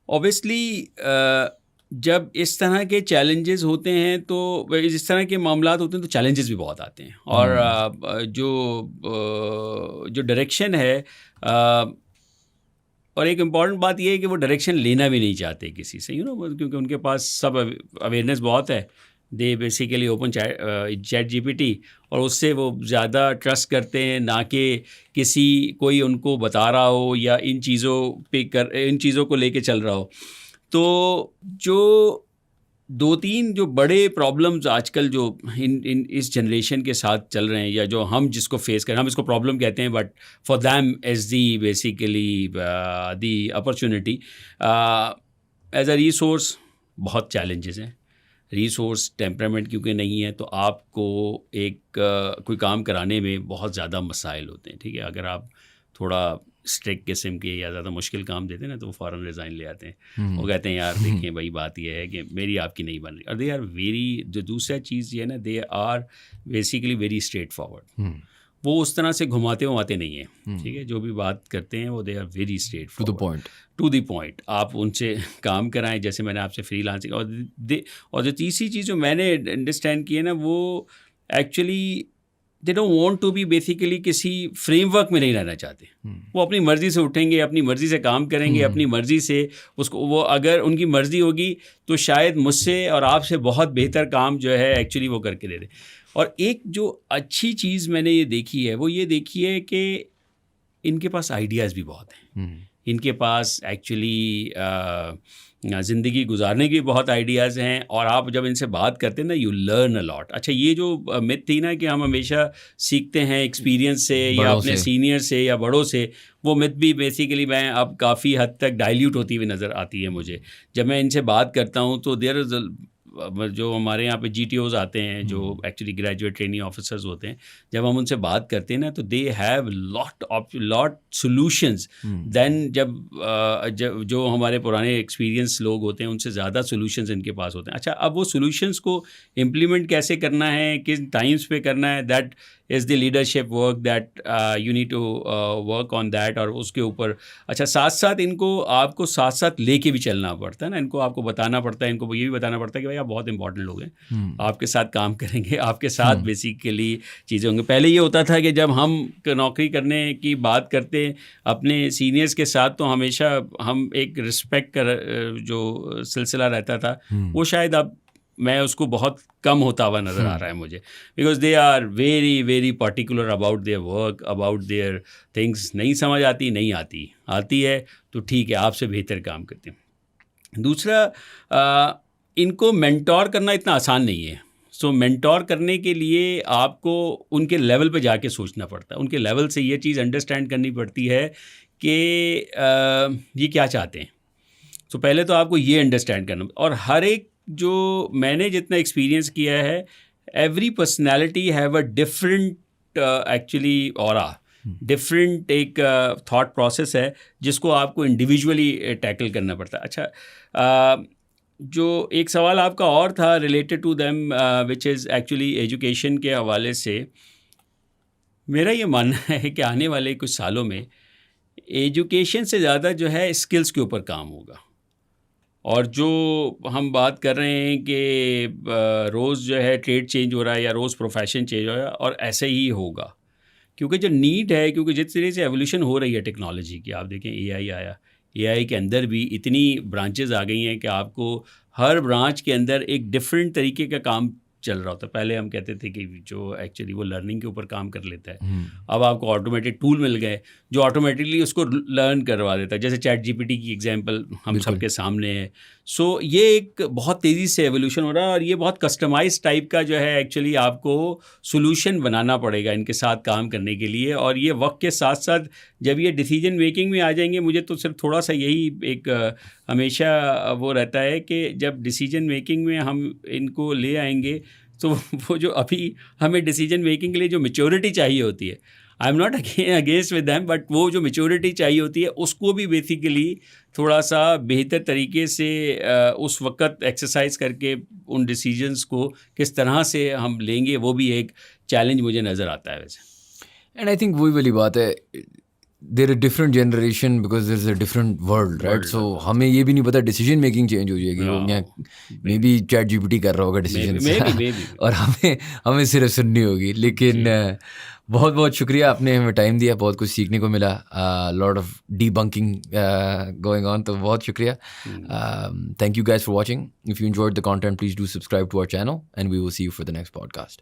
اوبیسلی جب اس طرح کے چیلنجز ہوتے ہیں تو اس طرح کے معاملات ہوتے ہیں تو چیلنجز بھی بہت آتے ہیں. اور جو ڈائریکشن ہے، اور ایک امپورٹنٹ بات یہ ہے کہ وہ ڈائریکشن لینا بھی نہیں چاہتے کسی سے، کیونکہ ان کے پاس سب اویئرنیس بہت ہے. They basically open chat G P T, اور اس سے وہ زیادہ ٹرسٹ کرتے ہیں، نہ کہ کوئی ان کو بتا رہا ہو یا ان چیزوں کو لے کے چل رہا ہو. تو جو 2-3 جو بڑے پرابلمز آج کل جو اس جنریشن کے ساتھ چل رہے ہیں، یا جو ہم جس کو فیس کریں، ہم اس کو پرابلم کہتے ہیں، but for them is the basically the opportunity. As a resource بہت چیلنجز ہیں. ریسورس ٹیمپرامنٹ کیونکہ نہیں ہے تو آپ کو کوئی کام کرانے میں بہت زیادہ مسائل ہوتے ہیں. ٹھیک ہے، اگر آپ تھوڑا اسٹرک قسم کے یا زیادہ مشکل کام دیتے ہیں نا تو وہ فوراً ریزائن لے آتے ہیں. وہ کہتے ہیں یار دیکھیں بھائی بات یہ ہے کہ میری آپ کی نہیں بن رہی. اور دے آر ویری، جو دوسرا چیز یہ ہے نا، they are basically very straightforward. وہ اس طرح سے گھماتے نہیں ہیں. ٹھیک ہے، جو بھی بات کرتے ہیں وہ they are very straightforward, to the point. آپ ان سے کام کرائیں، جیسے میں نے آپ سے فری لانسنگ. اور جو تیسری چیز جو میں نے انڈرسٹینڈ کی ہے نا، وہ actually they don't want to be basically کسی فریم ورک میں نہیں رہنا چاہتے. وہ اپنی مرضی سے اٹھیں گے، اپنی مرضی سے کام کریں گے، اپنی مرضی سے اس کو، وہ اگر ان کی مرضی ہوگی تو شاید مجھ سے اور آپ سے بہت بہتر کام جو ہے ایکچولی وہ کر کے دے دیں. اور ایک جو اچھی چیز میں نے یہ دیکھی ہے وہ یہ دیکھی ہے کہ ان کے پاس آئیڈیاز بھی بہت ہیں. ان کے پاس ایکچولی زندگی گزارنے کی بہت آئیڈیاز ہیں، اور آپ جب ان سے بات کرتے ہیں نا، یو لرن اے لاٹ. اچھا یہ جو مت تھی نا کہ ہم ہمیشہ سیکھتے ہیں ایکسپیرینس سے یا اپنے سینئر سے یا بڑوں سے، وہ مت بھی بیسیکلی میں اب کافی حد تک ڈائلیوٹ ہوتی ہوئی نظر آتی ہے مجھے. جب میں ان سے بات کرتا ہوں تو دیر از جو ہمارے یہاں پہ جی ٹی اوز آتے ہیں، جو ایکچولی گریجویٹ ٹریننگ آفیسرز ہوتے ہیں، جب ہم ان سے بات کرتے ہیں نا تو دے ہیو لاٹ سولوشنز دین جب جو ہمارے پرانے ایکسپیرینس لوگ ہوتے ہیں ان سے زیادہ سولوشنز ان کے پاس ہوتے ہیں. اچھا اب وہ سولوشنز کو امپلیمنٹ کیسے کرنا ہے، کن ٹائمز پہ کرنا ہے، that is the leadership work that you need to work on that. اور اس کے اوپر اچھا ساتھ ساتھ ان کو آپ کو ساتھ ساتھ لے کے بھی چلنا پڑتا ہے نا. ان کو آپ کو بتانا پڑتا ہے، ان کو یہ بھی بتانا پڑتا ہے کہ بھائی آپ بہت امپورٹنٹ لوگ ہیں، آپ کے ساتھ کام کریں گے، آپ کے ساتھ بیسیکلی چیزیں ہوں گے. پہلے یہ ہوتا تھا کہ جب ہم نوکری کرنے کی بات کرتے اپنے سینئرس کے ساتھ تو ہمیشہ ہم ایک رسپیکٹ کا جو سلسلہ رہتا تھا، وہ شاید اب میں اس کو بہت کم ہوتا ہوا نظر آ رہا ہے مجھے. Because they are very very particular about their work, about their things. نہیں سمجھ آتی آتی ہے تو ٹھیک ہے، آپ سے بہتر کام کرتے ہیں. دوسرا، ان کو مینٹور کرنا اتنا آسان نہیں ہے. سو مینٹور کرنے کے لیے آپ کو ان کے لیول پہ جا کے سوچنا پڑتا ہے، ان کے لیول سے یہ چیز انڈرسٹینڈ کرنی پڑتی ہے کہ یہ کیا چاہتے ہیں. سو پہلے تو آپ کو یہ انڈرسٹینڈ کرنا. اور ہر ایک جو میں نے جتنا ایکسپیرینس کیا ہے، every personality have a different actually aura, different ایک تھاٹ پروسیس ہے جس کو آپ کو انڈیویجولی ٹیکل کرنا پڑتا ہے. اچھا جو ایک سوال آپ کا اور تھا related to them which is actually education کے حوالے سے، میرا یہ ماننا ہے کہ آنے والے کچھ سالوں میں ایجوکیشن سے زیادہ جو ہے اسکلس کے اوپر کام ہوگا. اور جو ہم بات کر رہے ہیں کہ روز جو ہے ٹریڈ چینج ہو رہا ہے یا روز پروفیشن چینج ہو رہا ہے، اور ایسے ہی ہوگا کیونکہ جو نیڈ ہے، کیونکہ جس طرح سے ایولیوشن ہو رہی ہے ٹیکنالوجی کی. آپ دیکھیں اے آئی آیا، اے آئی کے اندر بھی اتنی برانچز آ گئی ہیں کہ آپ کو ہر برانچ کے اندر ایک ڈفرینٹ طریقے کا کام چل رہا ہوتا ہے. پہلے ہم کہتے تھے کہ جو ایکچولی وہ لرننگ کے اوپر کام کر لیتا ہے، اب آپ کو آٹومیٹک ٹول مل گئے جو آٹومیٹکلی اس کو لرن کروا دیتا ہے، جیسے چیٹ جی پی ٹی کی ایگزامپل ہم سب کے سامنے ہے. سو یہ ایک بہت تیزی سے ایولیوشن ہو رہا ہے، اور یہ بہت کسٹمائز ٹائپ کا جو ہے ایکچولی آپ کو سولوشن بنانا پڑے گا ان کے ساتھ کام کرنے کے لیے. اور یہ وقت کے ساتھ ساتھ جب یہ ڈیسیجن میکنگ میں آ جائیں گے، مجھے تو صرف تھوڑا سا یہی ایک ہمیشہ وہ رہتا ہے کہ جب ڈیسیجن میکنگ میں ہم ان کو لے آئیں گے تو وہ جو ابھی ہمیں ڈیسیجن میکنگ کے لیے جو میچورٹی چاہیے ہوتی ہے، I am not against with them, but وہ جو میچورٹی چاہیے ہوتی ہے اس کو بھی بیسیکلی تھوڑا سا بہتر طریقے سے اس وقت ایکسرسائز کر کے ان ڈیسیجنس کو کس طرح سے ہم لیں گے, وہ بھی ایک چیلنج مجھے نظر آتا ہے ویسے. اینڈ آئی تھنک وہی والی بات ہے, there a different generation because there is a different world, right. So ہمیں یہ بھی نہیں پتا ڈیسیجن میکنگ چینج ہو جائے گی, maybe chat G P T کر رہا ہوگا ڈیسیجن اور ہمیں صرف سننی ہوگی. لیکن بہت بہت شکریہ, آپ نے ہمیں ٹائم دیا, بہت کچھ سیکھنے کو ملا, lot of debanking going on, تو بہت شکریہ. Thank you guys for watching. If you enjoyed the content please do subscribe to our channel and we will see you for the next pod cost.